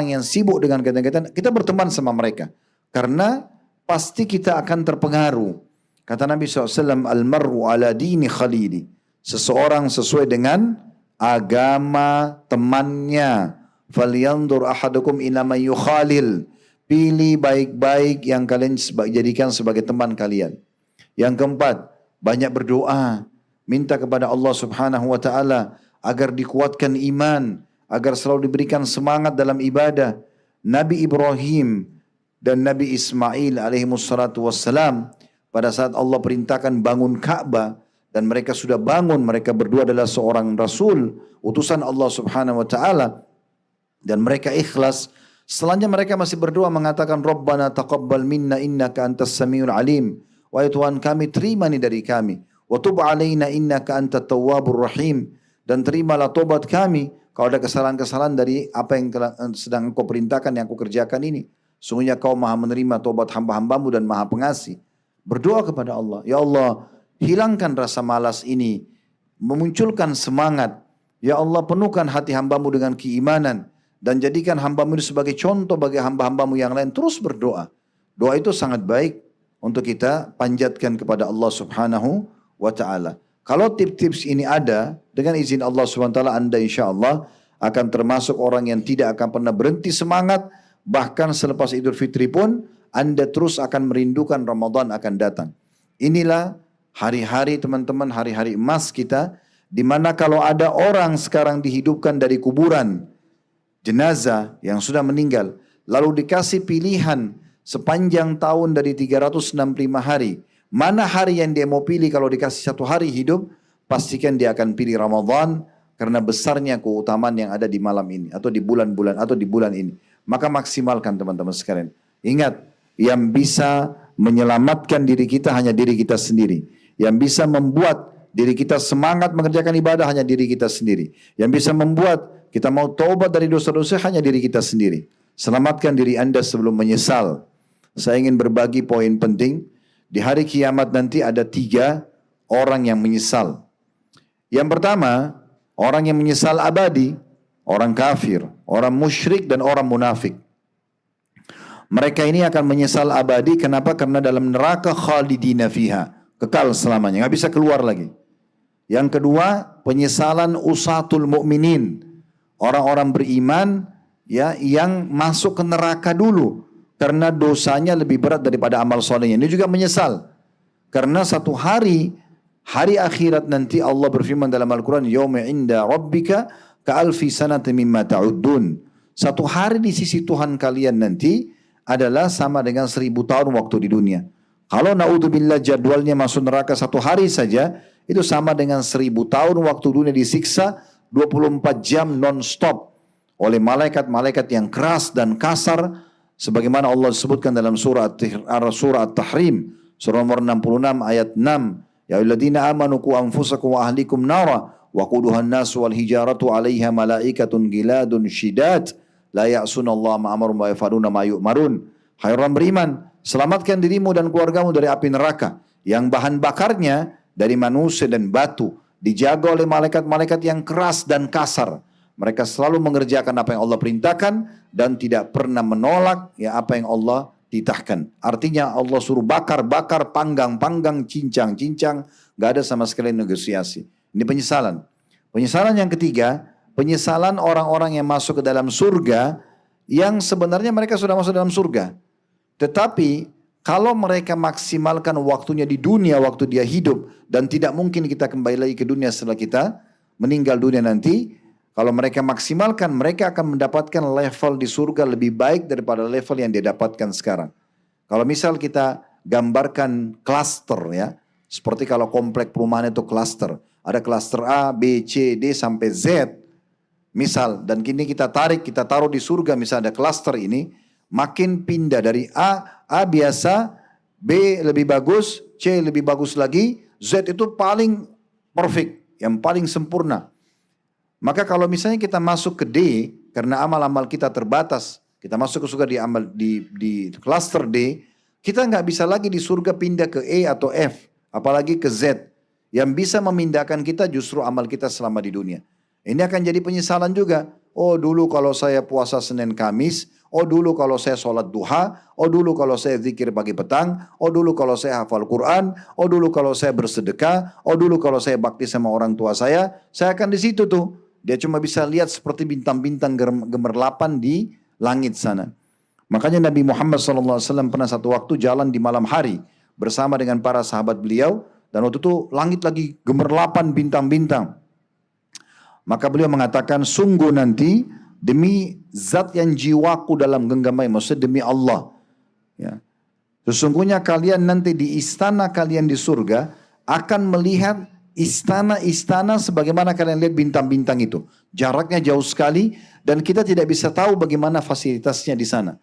yang sibuk dengan kegiatan, kita berteman sama mereka. Karena pasti kita akan terpengaruh. Kata Nabi SAW, "Al-mar'u ala dini khalili." Seseorang sesuai dengan agama temannya. "Falyandur ahadukum ila man yukhalil." Pilih baik-baik yang kalian jadikan sebagai teman kalian. Yang keempat, banyak berdoa. Minta kepada Allah Subhanahu wa ta'ala agar dikuatkan iman, agar selalu diberikan semangat dalam ibadah. Nabi Ibrahim dan Nabi Ismail alaihimussalatu wassalam, pada saat Allah perintahkan bangun Ka'bah dan mereka sudah bangun, mereka berdua adalah seorang rasul, utusan Allah Subhanahu wa ta'ala, dan mereka ikhlas. Selanjutnya mereka masih berdoa mengatakan, "Rabbana taqabbal minna innaka antas samiul alim." Wahai Tuhan kami, terima ini dari kami. "Wa tub alaina innaka antat tawwabur rahim." Dan terimalah tobat kami kalau ada kesalahan-kesalahan dari apa yang sedang Engkau perintahkan yang aku kerjakan ini. Sungguhnya Kau Maha menerima tobat hamba-hambamu dan Maha pengasih. Berdoa kepada Allah, "Ya Allah, hilangkan rasa malas ini, memunculkan semangat. Ya Allah, penuhkan hati hambamu dengan keimanan dan jadikan hambamu itu sebagai contoh bagi hamba-hambamu yang lain." Terus berdoa. Doa itu sangat baik untuk kita panjatkan kepada Allah Subhanahu wa ta'ala. Kalau tips-tips ini ada, dengan izin Allah Subhanahu wa ta'ala, Anda insya Allah akan termasuk orang yang tidak akan pernah berhenti semangat. Bahkan selepas Idul Fitri pun Anda terus akan merindukan Ramadan akan datang. Inilah hari-hari teman-teman, hari-hari emas kita, di mana kalau ada orang sekarang dihidupkan dari kuburan, jenazah yang sudah meninggal, lalu dikasih pilihan sepanjang tahun dari 365 hari, mana hari yang dia mau pilih kalau dikasih 1 hari hidup, pastikan dia akan pilih Ramadan karena besarnya keutamaan yang ada di malam ini atau di bulan-bulan atau di bulan ini. Maka maksimalkan teman-teman sekalian. Ingat, yang bisa menyelamatkan diri kita hanya diri kita sendiri. Yang bisa membuat diri kita semangat mengerjakan ibadah hanya diri kita sendiri. Yang bisa membuat kita mau taubat dari dosa-dosa hanya diri kita sendiri. Selamatkan diri Anda sebelum menyesal. Saya ingin berbagi poin penting. Di hari kiamat nanti ada 3 orang yang menyesal. Yang pertama, orang yang menyesal abadi, orang kafir, orang musyrik dan orang munafik. Mereka ini akan menyesal abadi. Kenapa? Karena dalam neraka khalidina fiha, kekal selamanya, nggak bisa keluar lagi. Yang kedua, penyesalan usatul mukminin, orang-orang beriman ya yang masuk ke neraka dulu karena dosanya lebih berat daripada amal solehnya. Ini juga menyesal karena satu hari akhirat nanti Allah berfirman dalam Al-Quran, "Yauma inda rabbika ka'alfi sanati mimma ta'uddun. Satu hari di sisi Tuhan kalian nanti adalah sama dengan 1000 tahun waktu di dunia. Kalau naudzubillah jadwalnya masuk neraka satu hari saja, itu sama dengan 1000 tahun waktu dunia disiksa 24 jam non-stop oleh malaikat-malaikat yang keras dan kasar. Sebagaimana Allah sebutkan dalam surah At-Tahrim, surah nomor 66 ayat 6. Ya ayyuhalladzina amanu qu anfusakum wa ahlikum nara wa quduhan nasu wal hijaratu 'alaiha malaikatun giladun syidad la ya'sunallaha ma amarum wa yaf'aluna ma yu'marun. Hai orang beriman, selamatkan dirimu dan keluargamu dari api neraka yang bahan bakarnya dari manusia dan batu, dijaga oleh malaikat-malaikat yang keras dan kasar. Mereka selalu mengerjakan apa yang Allah perintahkan dan tidak pernah menolak ya apa yang Allah titahkan. Artinya Allah suruh bakar-bakar, panggang-panggang, cincang-cincang, gak ada sama sekali negosiasi. Ini penyesalan. Penyesalan yang ketiga, penyesalan orang-orang yang masuk ke dalam surga yang sebenarnya mereka sudah masuk dalam surga. Tetapi kalau mereka maksimalkan waktunya di dunia waktu dia hidup dan tidak mungkin kita kembali lagi ke dunia setelah kita meninggal dunia nanti, kalau mereka maksimalkan, mereka akan mendapatkan level di surga lebih baik daripada level yang dia dapatkan sekarang. Kalau misal kita gambarkan klaster ya, seperti kalau komplek perumahan itu klaster. Ada klaster A, B, C, D sampai Z. Misal, dan kini kita taruh di surga, misal ada klaster ini, makin pindah dari A biasa, B lebih bagus, C lebih bagus lagi, Z itu paling perfect, yang paling sempurna. Maka kalau misalnya kita masuk ke D, karena amal-amal kita terbatas, kita masuk ke surga di cluster D, kita nggak bisa lagi di surga pindah ke E atau F, apalagi ke Z. Yang bisa memindahkan kita justru amal kita selama di dunia. Ini akan jadi penyesalan juga. Oh dulu kalau saya puasa Senin Kamis, oh dulu kalau saya sholat duha, oh dulu kalau saya zikir pagi petang, oh dulu kalau saya hafal Quran, oh dulu kalau saya bersedekah, oh dulu kalau saya bakti sama orang tua saya akan di situ tuh. Dia cuma bisa lihat seperti bintang-bintang gemerlapan di langit sana. Makanya Nabi Muhammad SAW pernah satu waktu jalan di malam hari bersama dengan para sahabat beliau. Dan waktu itu langit lagi gemerlapan bintang-bintang. Maka beliau mengatakan, sungguh nanti demi zat yang jiwaku dalam genggamai, maksudnya demi Allah. Ya. Sesungguhnya kalian nanti di istana kalian di surga akan melihat istana-istana sebagaimana kalian lihat bintang-bintang itu. Jaraknya jauh sekali dan kita tidak bisa tahu bagaimana fasilitasnya di sana.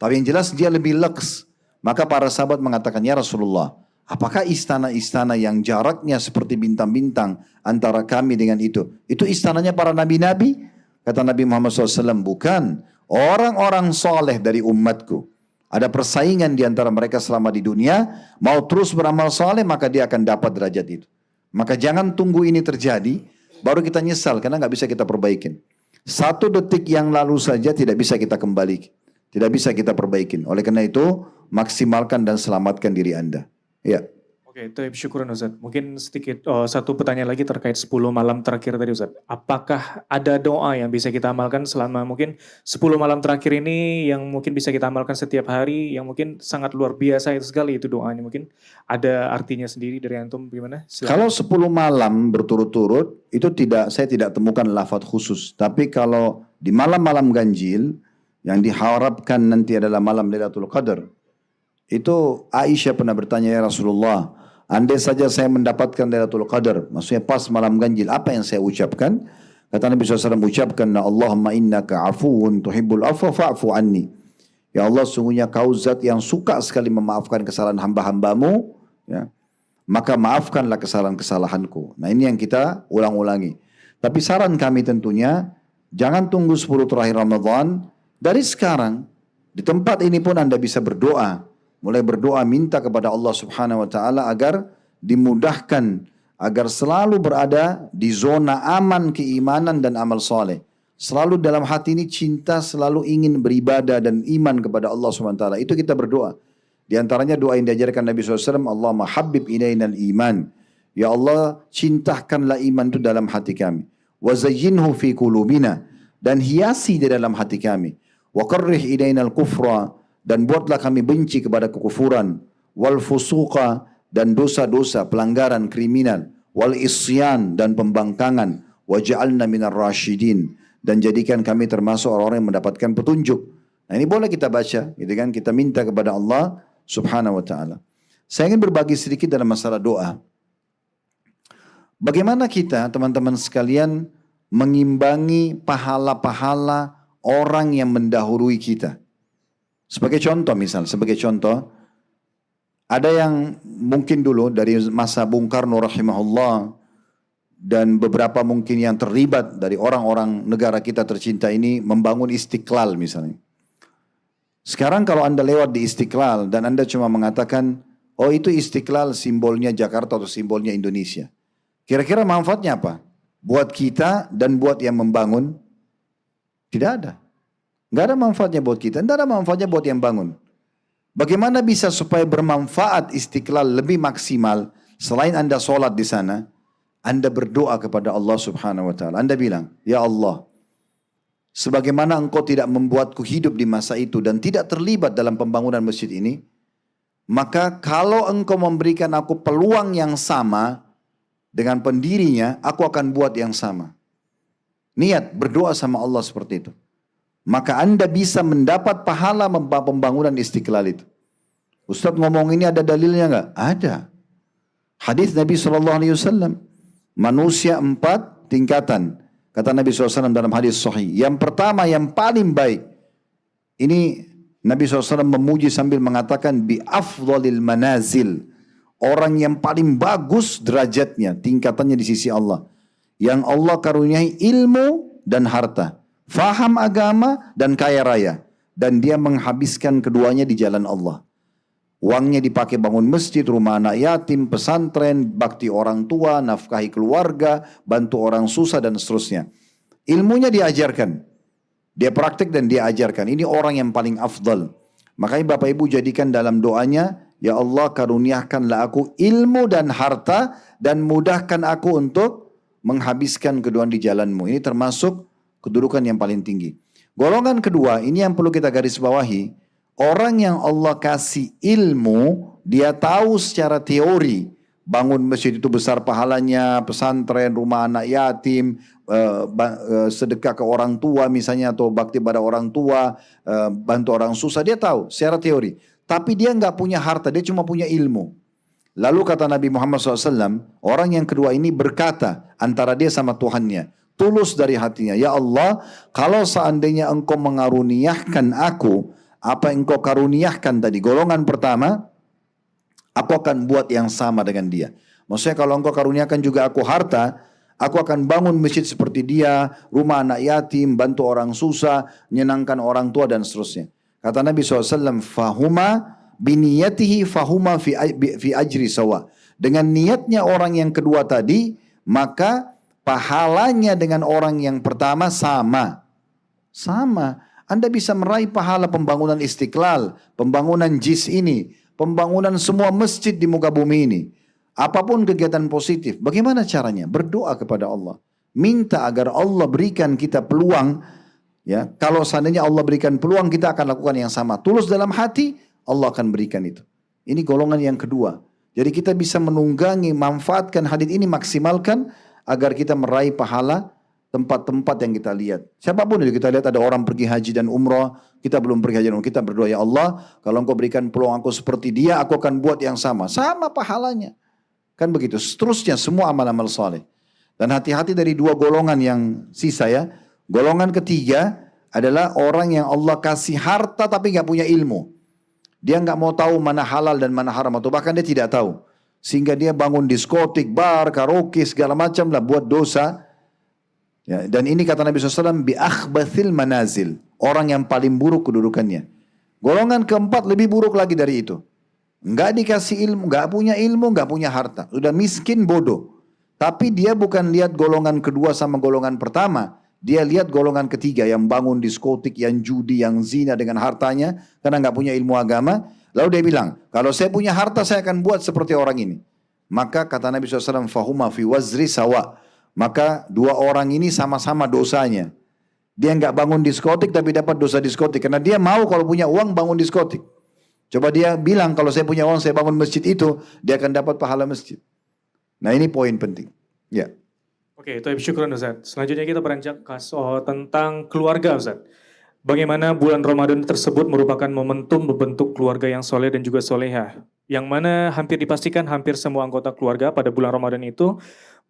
Tapi yang jelas dia lebih luks. Maka para sahabat mengatakan, ya Rasulullah, apakah istana-istana yang jaraknya seperti bintang-bintang antara kami dengan itu? Itu istananya para nabi-nabi? Kata Nabi Muhammad SAW, bukan. Orang-orang soleh dari umatku. Ada persaingan di antara mereka selama di dunia. Mau terus beramal soleh maka dia akan dapat derajat itu. Maka jangan tunggu ini terjadi, baru kita nyesal karena nggak bisa kita perbaikin. 1 detik yang lalu saja tidak bisa kita kembali, tidak bisa kita perbaikin. Oleh karena itu, maksimalkan dan selamatkan diri Anda. Ya.
Oke, syukuran Ustaz. Mungkin sedikit satu pertanyaan lagi terkait 10 malam terakhir tadi Ustaz. Apakah ada doa yang bisa kita amalkan selama mungkin 10 malam terakhir ini yang mungkin bisa kita amalkan setiap hari yang mungkin sangat luar biasa itu sekali itu doanya, mungkin ada artinya sendiri dari antum gimana? Silakan.
Kalau 10 malam berturut-turut itu saya tidak temukan lafaz khusus. Tapi kalau di malam-malam ganjil yang diharapkan nanti adalah malam Lailatul Qadar. Itu Aisyah pernah bertanya, ya Rasulullah, andai saja saya mendapatkan Lailatul Qadar, maksudnya pas malam ganjil, apa yang saya ucapkan? Kata Nabi SAW, ucapkan, Allahumma innaka afuun tuhibbul afwa fa'fu anni. Ya Allah, sungguhnya kau zat yang suka sekali memaafkan kesalahan hamba-hambamu, ya, maka maafkanlah kesalahan-kesalahanku. Nah ini yang kita ulang-ulangi. Tapi saran kami tentunya, jangan tunggu 10 terakhir Ramadan, dari sekarang, di tempat ini pun Anda bisa berdoa. Mulai berdoa minta kepada Allah Subhanahu wa taala agar dimudahkan, agar selalu berada di zona aman keimanan dan amal soleh. Selalu dalam hati ini cinta, selalu ingin beribadah dan iman kepada Allah Subhanahu wa taala. Itu kita berdoa. Di antaranya doa yang diajarkan Nabi SAW, Allahumma habbib ilainal iman. Ya Allah, cintakanlah iman itu dalam hati kami. Wa zayyinhu fi qulubina, dan hiasi di dalam hati kami. Wa karrih ilainal kufra, dan buatlah kami benci kepada kekufuran, wal fusuqa, dan dosa-dosa pelanggaran kriminal, wal isyan, dan pembangkangan, waj'alna minar rasyidin, dan jadikan kami termasuk orang-orang yang mendapatkan petunjuk. Nah ini boleh kita baca, gitu kan? Kita minta kepada Allah Subhanahu wa taala. Saya ingin berbagi sedikit dalam masalah doa. Bagaimana kita, teman-teman sekalian, mengimbangi pahala-pahala orang yang mendahului kita. Sebagai contoh ada yang mungkin dulu dari masa Bung Karno rahimahullah, dan beberapa mungkin yang terlibat dari orang-orang negara kita tercinta ini membangun Istiqlal misalnya. Sekarang kalau Anda lewat di Istiqlal dan Anda cuma mengatakan, oh itu Istiqlal simbolnya Jakarta atau simbolnya Indonesia. Kira-kira manfaatnya apa? Buat kita dan buat yang membangun? Tidak ada. Nggak ada manfaatnya buat kita, tidak ada manfaatnya buat yang bangun. Bagaimana bisa supaya bermanfaat Istiqlal lebih maksimal? Selain Anda sholat di sana, Anda berdoa kepada Allah Subhanahu wa taala. Anda bilang, ya Allah, sebagaimana Engkau tidak membuatku hidup di masa itu dan tidak terlibat dalam pembangunan masjid ini, maka kalau Engkau memberikan aku peluang yang sama dengan pendirinya, aku akan buat yang sama. Niat berdoa sama Allah seperti itu. Maka Anda bisa mendapat pahala pembangunan Istiqlal itu. Ustaz ngomong ini ada dalilnya enggak? Ada. Hadis Nabi SAW. Manusia 4 tingkatan. Kata Nabi SAW dalam hadis sahih. Yang pertama yang paling baik. Ini Nabi SAW memuji sambil mengatakan bi afdhalil manazil. Orang yang paling bagus derajatnya, tingkatannya di sisi Allah. Yang Allah karuniai ilmu dan harta. Faham agama dan kaya raya. Dan dia menghabiskan keduanya di jalan Allah. Uangnya dipakai bangun masjid, rumah anak yatim, pesantren, bakti orang tua, nafkahi keluarga, bantu orang susah dan seterusnya. Ilmunya diajarkan. Dia praktik dan dia ajarkan. Ini orang yang paling afdal. Makanya Bapak Ibu jadikan dalam doanya, ya Allah karuniakanlah aku ilmu dan harta dan mudahkan aku untuk menghabiskan kedua di jalanmu. Ini termasuk kedudukan yang paling tinggi. Golongan kedua, ini yang perlu kita garis bawahi. Orang yang Allah kasih ilmu, dia tahu secara teori, bangun masjid itu besar pahalanya, pesantren, rumah anak yatim, sedekah ke orang tua misalnya, atau bakti pada orang tua, bantu orang susah, dia tahu secara teori. Tapi dia nggak punya harta, dia cuma punya ilmu. Lalu kata Nabi Muhammad SAW, orang yang kedua ini berkata antara dia sama Tuhannya, tulus dari hatinya, ya Allah, kalau seandainya Engkau mengaruniakan aku, apa yang Engkau karuniakan tadi, golongan pertama, aku akan buat yang sama dengan dia. Maksudnya kalau Engkau karuniakan juga aku harta, aku akan bangun masjid seperti dia, rumah anak yatim, bantu orang susah, menyenangkan orang tua dan seterusnya. Kata Nabi SAW, fahuma biniyatihi fahuma fi ajri sawa. Dengan niatnya orang yang kedua tadi, maka pahalanya dengan orang yang pertama sama. Sama. Anda bisa meraih pahala pembangunan Istiqlal, pembangunan JIS ini, pembangunan semua masjid di muka bumi ini. Apapun kegiatan positif, bagaimana caranya? Berdoa kepada Allah. Minta agar Allah berikan kita peluang. Ya, kalau seandainya Allah berikan peluang, kita akan lakukan yang sama. Tulus dalam hati, Allah akan berikan itu. Ini golongan yang kedua. Jadi kita bisa menunggangi, manfaatkan hadis ini, maksimalkan agar kita meraih pahala tempat-tempat yang kita lihat. Siapapun itu kita lihat ada orang pergi haji dan umrah, kita belum pergi haji dan umrah, kita berdoa, ya Allah, kalau Engkau berikan peluang aku seperti dia, aku akan buat yang sama. Sama pahalanya. Kan begitu. Seterusnya semua amal-amal saleh. Dan hati-hati dari dua golongan yang sisa ya. Golongan ketiga adalah orang yang Allah kasih harta tapi nggak punya ilmu. Dia nggak mau tahu mana halal dan mana haram, atau bahkan dia tidak tahu. Sehingga dia bangun diskotik, bar, karaoke, segala macam lah, buat dosa. Ya, dan ini kata Nabi SAW, bi akhbathil manazil, orang yang paling buruk kedudukannya. Golongan keempat lebih buruk lagi dari itu. Enggak dikasih ilmu, enggak punya harta, sudah miskin, bodoh. Tapi dia bukan lihat golongan kedua sama golongan pertama, dia lihat golongan ketiga yang bangun diskotik, yang judi, yang zina dengan hartanya karena enggak punya ilmu agama. Lalu dia bilang, kalau saya punya harta saya akan buat seperti orang ini. Maka kata Nabi SAW, fahuma fi wazri sawa. Maka dua orang ini sama-sama dosanya. Dia nggak bangun diskotik tapi dapat dosa diskotik. Karena dia mau kalau punya uang bangun diskotik. Coba dia bilang kalau saya punya uang saya bangun masjid itu, dia akan dapat pahala masjid. Nah ini poin penting. Ya.
Oke, itu syukuran Ustaz. Selanjutnya kita beranjak ke soal tentang keluarga Ustaz. Bagaimana bulan Ramadan tersebut merupakan momentum membentuk keluarga yang soleh dan juga solehah. Yang mana hampir dipastikan hampir semua anggota keluarga pada bulan Ramadan itu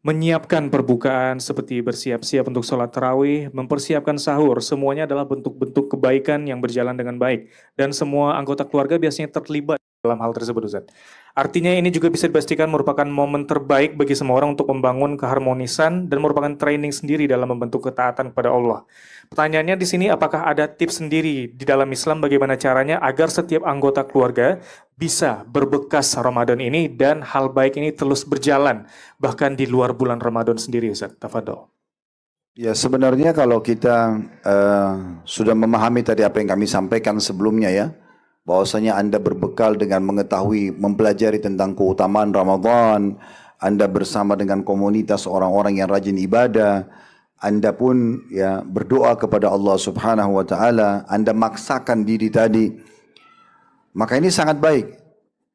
menyiapkan perbukaan seperti bersiap-siap untuk sholat tarawih, mempersiapkan sahur, semuanya adalah bentuk-bentuk kebaikan yang berjalan dengan baik. Dan semua anggota keluarga biasanya terlibat dalam hal tersebut Ustaz. Artinya ini juga bisa dipastikan merupakan momen terbaik bagi semua orang untuk membangun keharmonisan dan merupakan training sendiri dalam membentuk ketaatan kepada Allah. Pertanyaannya di sini apakah ada tips sendiri di dalam Islam bagaimana caranya agar setiap anggota keluarga bisa berbekas Ramadan ini dan hal baik ini terus berjalan bahkan di luar bulan Ramadan sendiri Ustaz. Tafadhol.
Ya sebenarnya kalau kita sudah memahami tadi apa yang kami sampaikan sebelumnya ya, bahwasanya Anda berbekal dengan mengetahui, mempelajari tentang keutamaan Ramadan, Anda bersama dengan komunitas orang-orang yang rajin ibadah, Anda pun ya berdoa kepada Allah Subhanahu wa taala, Anda maksakan diri tadi. Maka ini sangat baik.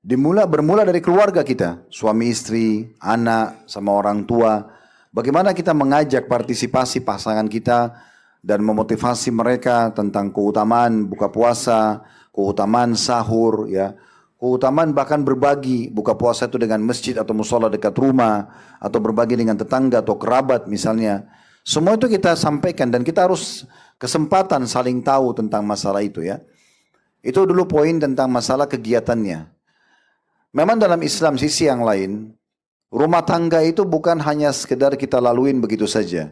Bermula dari keluarga kita, suami istri, anak, sama orang tua. Bagaimana kita mengajak partisipasi pasangan kita dan memotivasi mereka tentang keutamaan buka puasa, keutamaan sahur, ya, keutamaan bahkan berbagi buka puasa itu dengan masjid atau musola dekat rumah, atau berbagi dengan tetangga atau kerabat misalnya. Semua itu kita sampaikan dan kita harus kesempatan saling tahu tentang masalah itu ya. Itu dulu poin tentang masalah kegiatannya. Memang dalam Islam sisi yang lain, rumah tangga itu bukan hanya sekedar kita laluin begitu saja.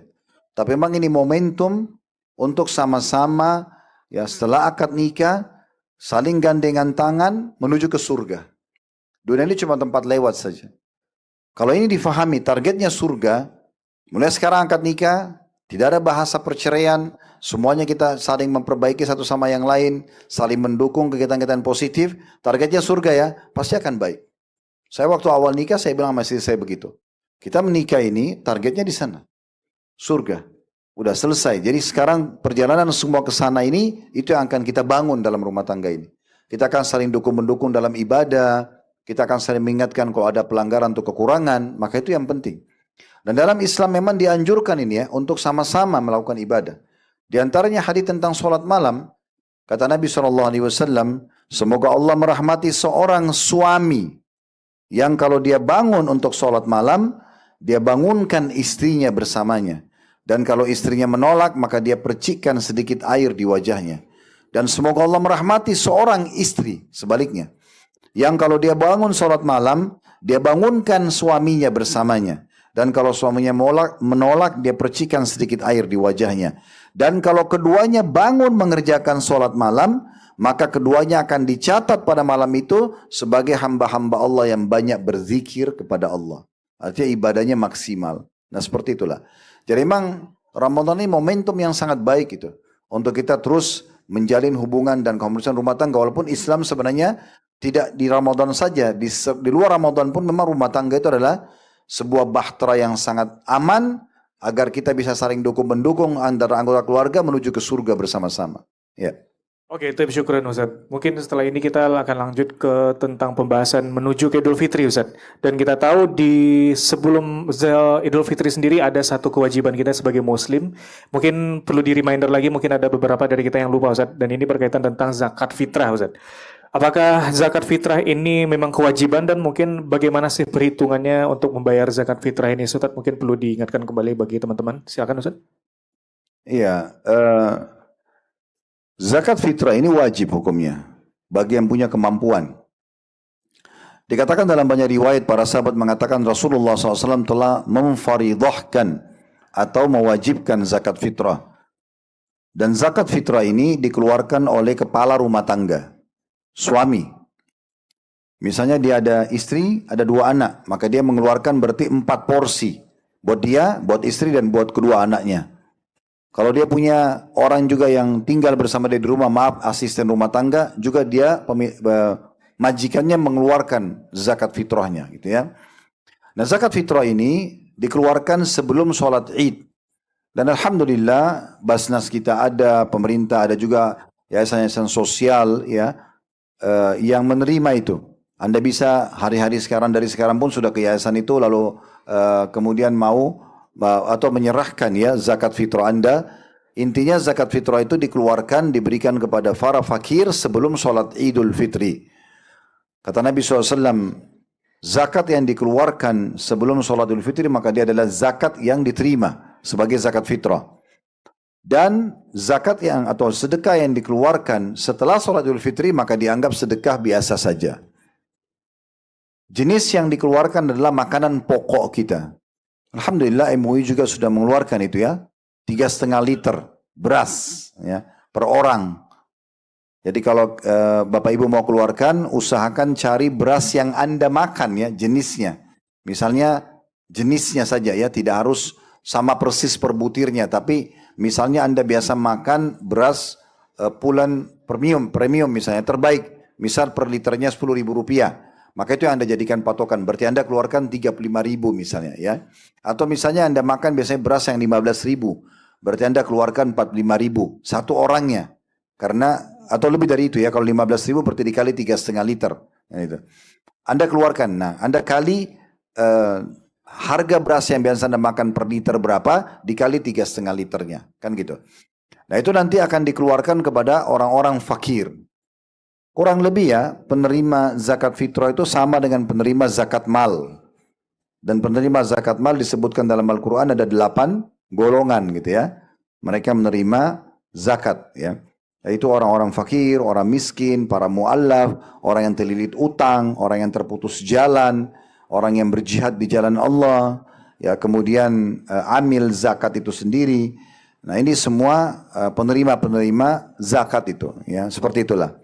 Tapi memang ini momentum untuk sama-sama ya setelah akad nikah saling gandengan tangan menuju ke surga. Dunia ini cuma tempat lewat saja. Kalau ini difahami targetnya surga, mulai sekarang akad nikah, tidak ada bahasa perceraian, semuanya kita saling memperbaiki satu sama yang lain, saling mendukung kegiatan-kegiatan positif, targetnya surga ya, pasti akan baik. Saya waktu awal nikah saya bilang sama istri saya begitu. Kita menikah ini targetnya di sana. Surga. Udah selesai. Jadi sekarang perjalanan semua ke sana ini itu yang akan kita bangun dalam rumah tangga ini. Kita akan saling dukung-mendukung dalam ibadah, kita akan saling mengingatkan kalau ada pelanggaran atau kekurangan, maka itu yang penting. Dan dalam Islam memang dianjurkan ini ya untuk sama-sama melakukan ibadah. Di antaranya hadis tentang solat malam, kata Nabi SAW, semoga Allah merahmati seorang suami yang kalau dia bangun untuk solat malam, dia bangunkan istrinya bersamanya. Dan kalau istrinya menolak, maka dia percikkan sedikit air di wajahnya. Dan semoga Allah merahmati seorang istri, sebaliknya. Yang kalau dia bangun solat malam, dia bangunkan suaminya bersamanya. Dan kalau suaminya menolak, dia percikan sedikit air di wajahnya. Dan kalau keduanya bangun mengerjakan solat malam, maka keduanya akan dicatat pada malam itu sebagai hamba-hamba Allah yang banyak berzikir kepada Allah. Artinya ibadahnya maksimal. Nah seperti itulah. Jadi memang Ramadan ini momentum yang sangat baik itu. Untuk kita terus menjalin hubungan dan komunikasi rumah tangga. Walaupun Islam sebenarnya tidak di Ramadan saja. Di luar Ramadan pun memang rumah tangga itu adalah sebuah bahtera yang sangat aman agar kita bisa saling dukung-mendukung antara anggota keluarga menuju ke surga bersama-sama. Ya.
Oke, itu syukuran Ustaz. Mungkin setelah ini kita akan lanjut ke tentang pembahasan menuju ke Idul Fitri Ustaz. Dan kita tahu di sebelum Idul Fitri sendiri ada satu kewajiban kita sebagai muslim. Mungkin perlu di reminder lagi, mungkin ada beberapa dari kita yang lupa Ustaz. Dan ini berkaitan tentang zakat fitrah Ustaz. Apakah zakat fitrah ini memang kewajiban dan mungkin bagaimana sih perhitungannya untuk membayar zakat fitrah ini Ustaz? Mungkin perlu diingatkan kembali bagi teman-teman. Silakan Ustaz.
Iya, zakat fitrah ini wajib hukumnya bagi yang punya kemampuan. Dikatakan dalam banyak riwayat para sahabat mengatakan Rasulullah SAW telah memfaridahkan atau mewajibkan zakat fitrah. Dan zakat fitrah ini dikeluarkan oleh kepala rumah tangga. Suami, misalnya dia ada istri, ada 2 anak, maka dia mengeluarkan berarti 4 porsi. Buat dia, buat istri dan buat kedua anaknya. Kalau dia punya orang juga yang tinggal bersama dia di rumah, maaf asisten rumah tangga, juga dia majikannya mengeluarkan zakat fitrahnya gitu ya. Nah zakat fitrah ini dikeluarkan sebelum sholat Id. Dan Alhamdulillah Basnas kita ada, pemerintah ada juga yayasan-yayasan sosial ya, yang menerima itu. Anda bisa hari-hari sekarang dari sekarang pun sudah ke yayasan itu lalu kemudian mau atau menyerahkan ya zakat fitrah Anda. Intinya zakat fitrah itu dikeluarkan, diberikan kepada para fakir sebelum sholat Idul Fitri. Kata Nabi SAW, zakat yang dikeluarkan sebelum sholat Idul Fitri maka dia adalah zakat yang diterima sebagai zakat fitrah. Dan zakat yang atau sedekah yang dikeluarkan setelah sholat Idul Fitri maka dianggap sedekah biasa saja. Jenis yang dikeluarkan adalah makanan pokok kita. Alhamdulillah MUI juga sudah mengeluarkan itu ya, 3,5 liter beras ya, per orang. Jadi kalau Bapak Ibu mau keluarkan, usahakan cari beras yang Anda makan ya, jenisnya. Misalnya jenisnya saja ya, tidak harus sama persis per butirnya, tapi misalnya Anda biasa makan beras pulen premium misalnya, terbaik, misal per liternya Rp10.000, maka itu yang Anda jadikan patokan, berarti Anda keluarkan 35.000 misalnya ya. Atau misalnya Anda makan biasanya beras yang 15.000, berarti Anda keluarkan 45.000 satu orangnya. Karena atau lebih dari itu ya, kalau 15.000 berarti dikali 3,5 liter. Nah, itu. Anda keluarkan, nah Anda kali harga beras yang biasa Anda makan per liter berapa, dikali 3,5 liternya, kan gitu. Nah itu nanti akan dikeluarkan kepada orang-orang fakir. Kurang lebih ya, penerima zakat fitrah itu sama dengan penerima zakat mal. Dan penerima zakat mal disebutkan dalam Al-Quran ada 8 golongan gitu ya. Mereka menerima zakat ya. Yaitu orang-orang fakir, orang miskin, para mu'allaf, orang yang terlilit utang, orang yang terputus jalan, orang yang berjihad di jalan Allah, ya kemudian amil zakat itu sendiri. Nah ini semua penerima-penerima zakat itu ya, seperti itulah.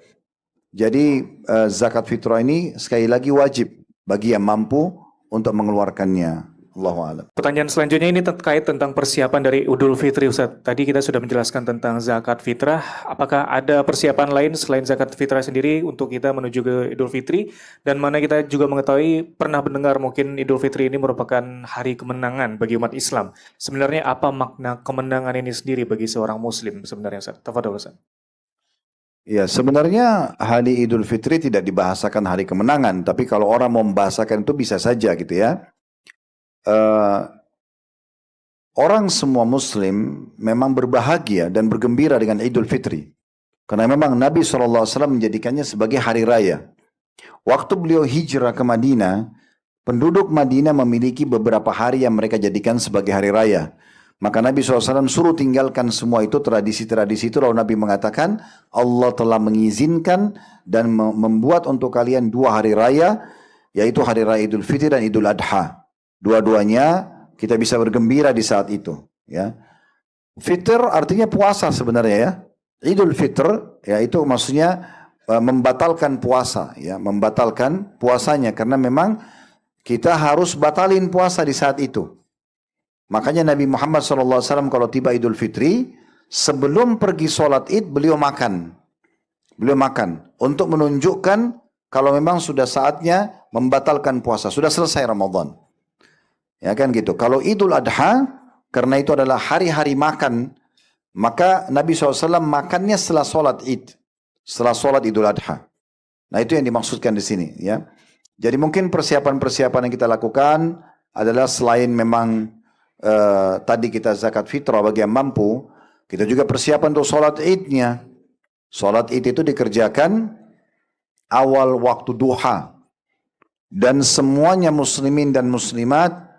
Jadi zakat fitrah ini sekali lagi wajib bagi yang mampu untuk mengeluarkannya. Allahu a'lam.
Pertanyaan selanjutnya ini terkait tentang persiapan dari Idul Fitri, Ustaz. Tadi kita sudah menjelaskan tentang zakat fitrah. Apakah ada persiapan lain selain zakat fitrah sendiri untuk kita menuju ke Idul Fitri? Dan mana kita juga mengetahui, pernah mendengar mungkin Idul Fitri ini merupakan hari kemenangan bagi umat Islam. Sebenarnya apa makna kemenangan ini sendiri bagi seorang Muslim sebenarnya, Ustaz? Tafadhol, Ustaz.
Ya sebenarnya hari Idul Fitri tidak dibahasakan hari kemenangan. Tapi kalau orang mau membahasakan itu bisa saja gitu ya. Orang semua Muslim memang berbahagia dan bergembira dengan Idul Fitri. Karena memang Nabi SAW menjadikannya sebagai hari raya. Waktu beliau hijrah ke Madinah, penduduk Madinah memiliki beberapa hari yang mereka jadikan sebagai hari raya. Maka Nabi SAW suruh tinggalkan semua itu, tradisi-tradisi itu. Lalu Nabi mengatakan, Allah telah mengizinkan dan membuat untuk kalian 2 hari raya, yaitu hari raya Idul Fitri dan Idul Adha. Dua-duanya kita bisa bergembira di saat itu. Ya. Fitr artinya puasa sebenarnya ya. Idul Fitr ya itu maksudnya membatalkan puasa, ya, membatalkan puasanya karena memang kita harus batalin puasa di saat itu. Makanya Nabi Muhammad SAW kalau tiba Idul Fitri sebelum pergi sholat Id beliau makan. Beliau makan untuk menunjukkan kalau memang sudah saatnya membatalkan puasa, sudah selesai Ramadan. Ya kan gitu. Kalau Idul Adha, karena itu adalah hari-hari makan, maka Nabi SAW makannya setelah sholat Id, setelah sholat Idul Adha. Nah itu yang dimaksudkan di sini. Ya. Jadi mungkin persiapan-persiapan yang kita lakukan adalah selain memang tadi kita zakat fitrah bagi yang mampu, kita juga persiapan untuk sholat Idnya. Sholat Id itu dikerjakan awal waktu duha. Dan semuanya muslimin dan muslimat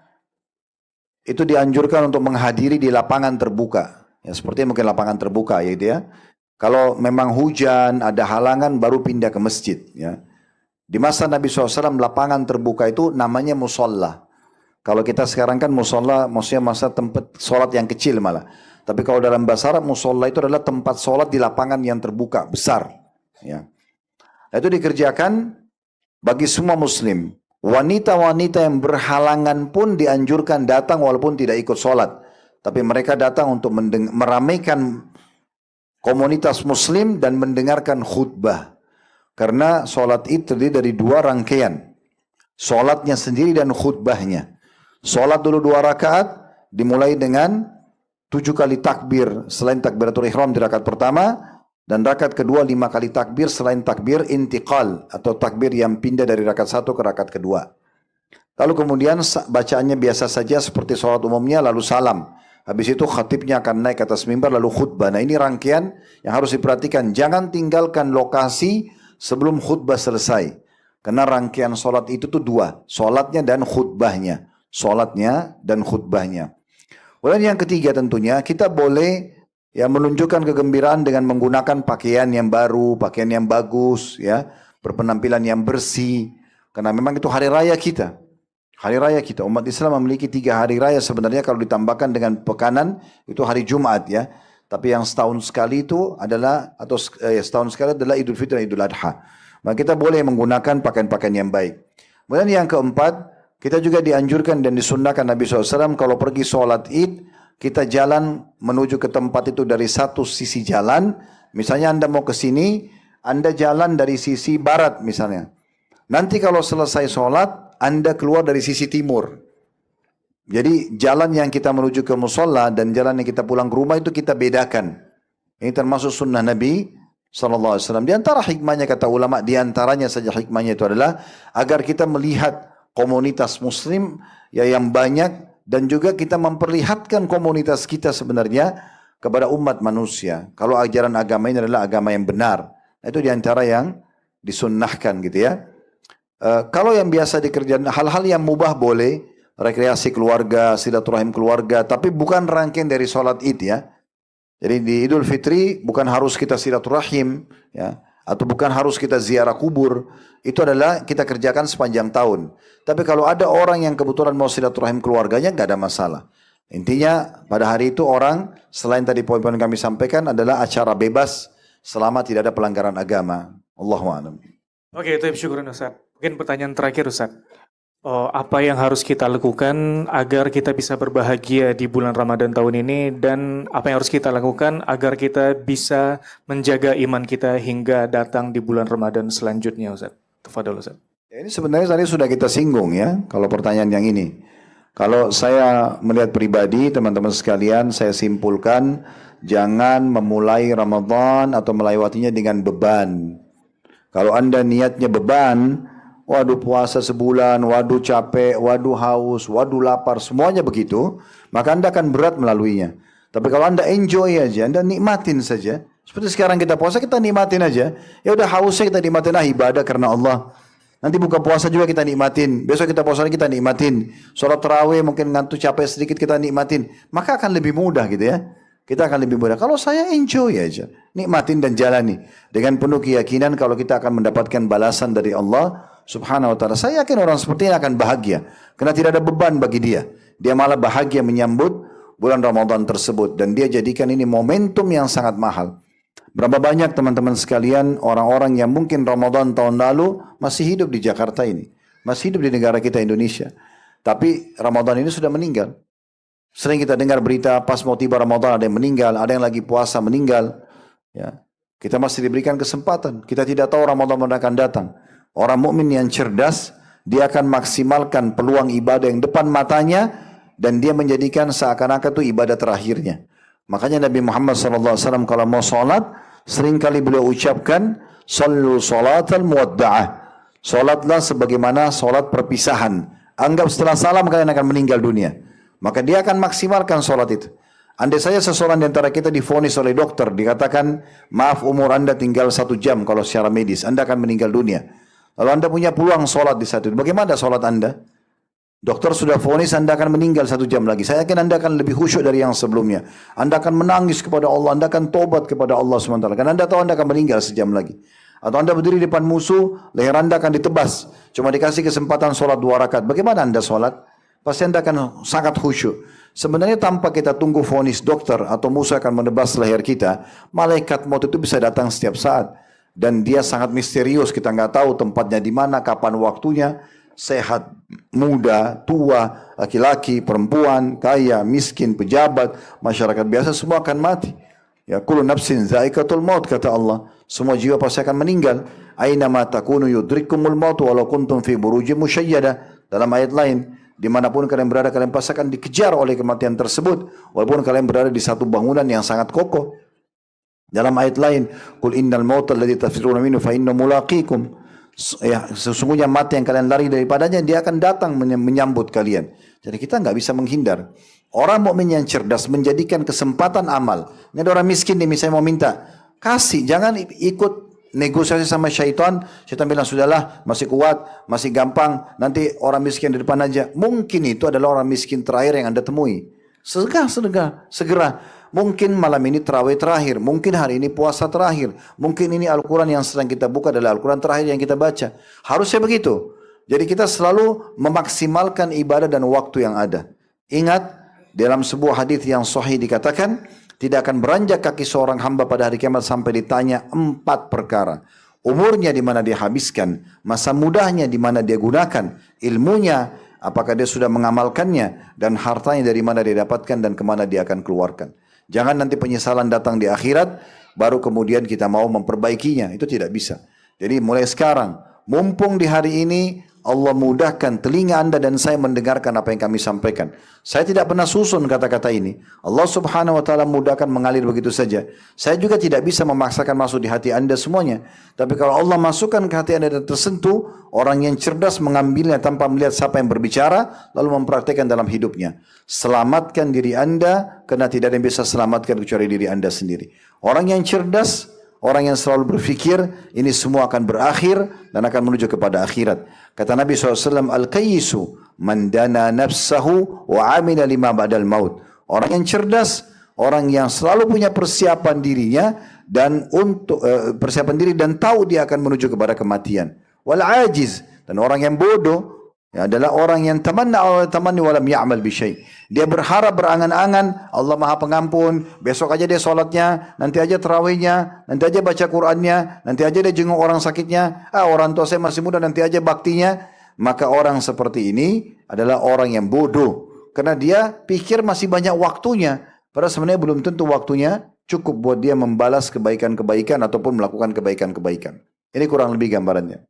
itu dianjurkan untuk menghadiri di lapangan terbuka. Ya, seperti mungkin lapangan terbuka yaitu ya. Kalau memang hujan, ada halangan baru pindah ke masjid. Ya. Di masa Nabi SAW lapangan terbuka itu namanya musolla. Kalau kita sekarang kan musolla maksudnya masa tempat sholat yang kecil malah. Tapi kalau dalam bahasa Arab musolla itu adalah tempat sholat di lapangan yang terbuka, besar. Ya. Nah, itu dikerjakan bagi semua muslim. Wanita-wanita yang berhalangan pun dianjurkan datang walaupun tidak ikut sholat. Tapi mereka datang untuk meramaikan komunitas muslim dan mendengarkan khutbah. Karena sholat itu terdiri dari 2 rangkaian. Sholatnya sendiri dan khutbahnya. Sholat dulu 2 rakaat, dimulai dengan 7 kali takbir selain takbiratul ihram di rakaat pertama. Dan rakaat kedua 5 kali takbir selain takbir intiqal atau takbir yang pindah dari rakaat 1 ke rakaat kedua. Lalu kemudian bacaannya biasa saja seperti sholat umumnya, lalu salam. Habis itu khatibnya akan naik ke atas mimbar lalu khutbah. Nah ini rangkaian yang harus diperhatikan. Jangan tinggalkan lokasi sebelum khutbah selesai. Karena rangkaian sholat itu tuh dua. Sholatnya dan khutbahnya. Sholatnya dan khutbahnya. Kemudian yang ketiga tentunya kita boleh ya menunjukkan kegembiraan dengan menggunakan pakaian yang baru, pakaian yang bagus, ya, berpenampilan yang bersih. Karena memang itu hari raya kita. Hari raya kita, umat Islam memiliki 3 hari raya sebenarnya kalau ditambahkan dengan pekanan itu hari Jumat ya. Tapi yang setahun sekali itu adalah setahun sekali adalah Idul Fitri dan Idul Adha. Maka kita boleh menggunakan pakaian-pakaian yang baik. Kemudian yang keempat, kita juga dianjurkan dan disunnahkan Nabi SAW kalau pergi sholat Id, kita jalan menuju ke tempat itu dari satu sisi jalan. Misalnya Anda mau ke sini, Anda jalan dari sisi barat misalnya. Nanti kalau selesai sholat, Anda keluar dari sisi timur. Jadi jalan yang kita menuju ke musola dan jalan yang kita pulang ke rumah itu kita bedakan. Ini termasuk sunnah Nabi SAW. Di antara hikmahnya kata ulama, di antaranya saja hikmahnya itu adalah agar kita melihat komunitas muslim ya yang banyak dan juga kita memperlihatkan komunitas kita sebenarnya kepada umat manusia. Kalau ajaran agama ini adalah agama yang benar. Nah, itu di antara yang disunnahkan gitu ya. Kalau yang biasa dikerjakan hal-hal yang mubah boleh, rekreasi keluarga, silaturahim keluarga, tapi bukan rangkaian dari sholat Id ya. Jadi di Idul Fitri bukan harus kita silaturahim ya, atau bukan harus kita ziarah kubur, itu adalah kita kerjakan sepanjang tahun. Tapi kalau ada orang yang kebetulan mau silaturahim keluarganya nggak ada masalah. Intinya pada hari itu orang selain tadi poin-poin kami sampaikan adalah acara bebas selama tidak ada pelanggaran agama. Allahu a'lam.
Oke, itu syukuran Ustaz. Mungkin pertanyaan terakhir Ustaz. Apa yang harus kita lakukan agar kita bisa berbahagia di bulan Ramadan tahun ini, dan apa yang harus kita lakukan agar kita bisa menjaga iman kita hingga datang di bulan Ramadan selanjutnya Ustaz. Tafadhol Ustaz.
Ya, ini sebenarnya tadi sudah kita singgung ya, kalau pertanyaan yang ini. Kalau saya melihat pribadi teman-teman sekalian, saya simpulkan jangan memulai Ramadan atau melewatinya dengan beban. Kalau Anda niatnya beban, waduh puasa sebulan, waduh capek, waduh haus, waduh lapar, semuanya begitu, maka Anda akan berat melaluinya. Tapi kalau Anda enjoy aja, Anda nikmatin saja. Seperti sekarang kita puasa, kita nikmatin aja. Ya udah hausnya kita nikmatin, ibadah karena Allah. Nanti buka puasa juga kita nikmatin. Besok kita puasa kita nikmatin. Sholat tarawih mungkin ngantuk capek sedikit kita nikmatin. Maka akan lebih mudah gitu ya. Kita akan lebih mudah. Kalau saya enjoy aja, nikmatin dan jalani dengan penuh keyakinan kalau kita akan mendapatkan balasan dari Allah Subhanahu wa taala. Saya yakin orang seperti ini akan bahagia karena tidak ada beban bagi dia. Dia malah bahagia menyambut bulan Ramadan tersebut dan dia jadikan ini momentum yang sangat mahal. Berapa banyak teman-teman sekalian orang-orang yang mungkin Ramadan tahun lalu masih hidup di Jakarta ini, masih hidup di negara kita Indonesia, tapi Ramadan ini sudah meninggal. Sering kita dengar berita pas mau tiba Ramadan ada yang meninggal, ada yang lagi puasa meninggal. Ya, kita masih diberikan kesempatan. Kita tidak tahu Ramadan akan datang. Orang mukmin yang cerdas, dia akan maksimalkan peluang ibadah yang depan matanya dan dia menjadikan seakan-akan itu ibadah terakhirnya. Makanya Nabi Muhammad SAW kalau mau sholat, seringkali beliau ucapkan, "Sallu salatal muwadda'ah." Sholatlah sebagaimana sholat perpisahan. Anggap setelah salam kalian akan meninggal dunia. Maka dia akan maksimalkan sholat itu. Andai saja seseorang di antara kita divonis oleh dokter, dikatakan, maaf umur Anda tinggal 1 jam kalau secara medis, Anda akan meninggal dunia. Lalu Anda punya peluang sholat di saat itu. Bagaimana sholat Anda? Dokter sudah vonis Anda akan meninggal 1 jam lagi. Saya yakin Anda akan lebih khusyuk dari yang sebelumnya. Anda akan menangis kepada Allah. Anda akan tobat kepada Allah SWT. Karena Anda tahu Anda akan meninggal sejam lagi. Atau Anda berdiri di depan musuh, leher Anda akan ditebas. Cuma dikasih kesempatan sholat 2 rakaat. Bagaimana Anda sholat? Pasti Anda akan sangat khusyuk. Sebenarnya tanpa kita tunggu vonis dokter atau musuh akan menebas leher kita, malaikat maut itu bisa datang setiap saat. Dan dia sangat misterius, kita nggak tahu tempatnya di mana, kapan waktunya. Sehat, muda, tua, laki-laki, perempuan, kaya, miskin, pejabat, masyarakat biasa semua akan mati. Ya, kullu nafsin zaikatul maut kata Allah. Semua jiwa pasti akan meninggal. Aina ma takunu yudrikumul maut walau kuntum fi burujim musyayyada. Dalam ayat lain, dimanapun kalian berada, kalian pasti akan dikejar oleh kematian tersebut, walaupun kalian berada di satu bangunan yang sangat kokoh. Dalam ayat lain, Qul innal mautal ladzi tafirruna minhu fa innahu mulaqikum. Ya, sesungguhnya mati yang kalian lari daripadanya, dia akan datang menyambut kalian. Jadi kita nggak bisa menghindar. Orang mukmin yang cerdas menjadikan kesempatan amal. Ini ada orang miskin nih, misalnya mau minta, kasih, jangan ikut negosiasi sama syaitan. Syaitan bilang, sudahlah, masih kuat, masih gampang, nanti orang miskin di depan aja. Mungkin itu adalah orang miskin terakhir yang Anda temui. Segera. Mungkin malam ini tarawih terakhir, mungkin hari ini puasa terakhir, mungkin ini Al-Quran yang sedang kita buka adalah Al-Quran terakhir yang kita baca. Harusnya begitu. Jadi kita selalu memaksimalkan ibadah dan waktu yang ada. Ingat, dalam sebuah hadis yang sahih dikatakan, tidak akan beranjak kaki seorang hamba pada hari kiamat sampai ditanya 4 perkara. Umurnya di mana dia habiskan, masa mudanya di mana dia gunakan, ilmunya, apakah dia sudah mengamalkannya, dan hartanya dari mana dia dapatkan dan kemana dia akan keluarkan. Jangan nanti penyesalan datang di akhirat, baru kemudian kita mau memperbaikinya. Itu tidak bisa. Jadi mulai sekarang, mumpung di hari ini, Allah mudahkan telinga Anda dan saya mendengarkan apa yang kami sampaikan. Saya tidak pernah susun kata-kata ini. Allah subhanahu wa ta'ala mudahkan mengalir begitu saja. Saya juga tidak bisa memaksakan masuk di hati Anda semuanya. Tapi kalau Allah masukkan ke hati Anda dan tersentuh, orang yang cerdas mengambilnya tanpa melihat siapa yang berbicara, lalu mempraktekkan dalam hidupnya. Selamatkan diri Anda, karena tidak ada yang bisa selamatkan kecuali diri Anda sendiri. Orang yang cerdas, orang yang selalu berfikir, ini semua akan berakhir dan akan menuju kepada akhirat. Kata Nabi SAW, Al-Qayyisu man dana nafsahu wa amila lima ba'dal maut. Orang yang cerdas, orang yang selalu punya persiapan dirinya dan untuk persiapan diri dan tahu dia akan menuju kepada kematian. Wal ajiz, dan orang yang bodoh adalah orang yang tamanni walam ya'mal bi syai'. Dia berharap, berangan-angan, Allah Maha Pengampun, besok aja dia sholatnya, nanti aja tarawihnya, nanti aja baca Qur'annya, nanti aja dia jenguk orang sakitnya, orang tua saya masih muda, nanti aja baktinya. Maka orang seperti ini adalah orang yang bodoh, karena dia pikir masih banyak waktunya, padahal sebenarnya belum tentu waktunya cukup buat dia membalas kebaikan-kebaikan ataupun melakukan kebaikan-kebaikan. Ini kurang lebih gambarannya.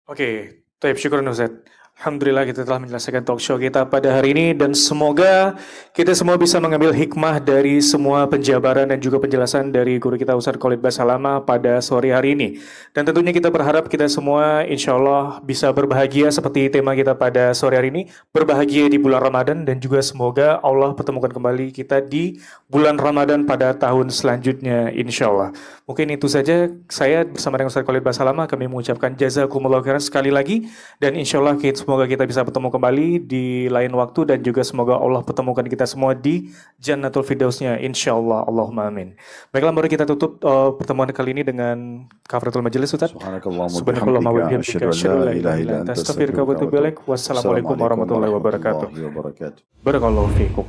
Oke, Taib, syukur Ustaz. Alhamdulillah kita telah menyelesaikan talk show kita pada hari ini dan semoga kita semua bisa mengambil hikmah dari semua penjabaran dan juga penjelasan dari guru kita Ustaz Khalid Basalamah pada sore hari ini. Dan tentunya kita berharap kita semua insya Allah bisa berbahagia seperti tema kita pada sore hari ini, berbahagia di bulan Ramadan, dan juga semoga Allah pertemukan kembali kita di bulan Ramadan pada tahun selanjutnya insya Allah. Mungkin itu saja, saya bersama dengan Ustaz Khalid Basalamah kami mengucapkan jazakumullah khairan sekali lagi, dan insya Allah semoga kita bisa bertemu kembali di lain waktu, dan juga semoga Allah pertemukan kita semua di Jannatul Firdausnya insyaallah, Allahumma amin. Baiklah, mari kita tutup pertemuan kali ini dengan kafaratul majelis, Ustaz. Subhanakallahumma wa bihamdika asyhadu an la ilaha illa anta astaghfiruka wa atubu ilaik. Wassalamualaikum warahmatullahi wabarakatuh. Barakallahu fiikum.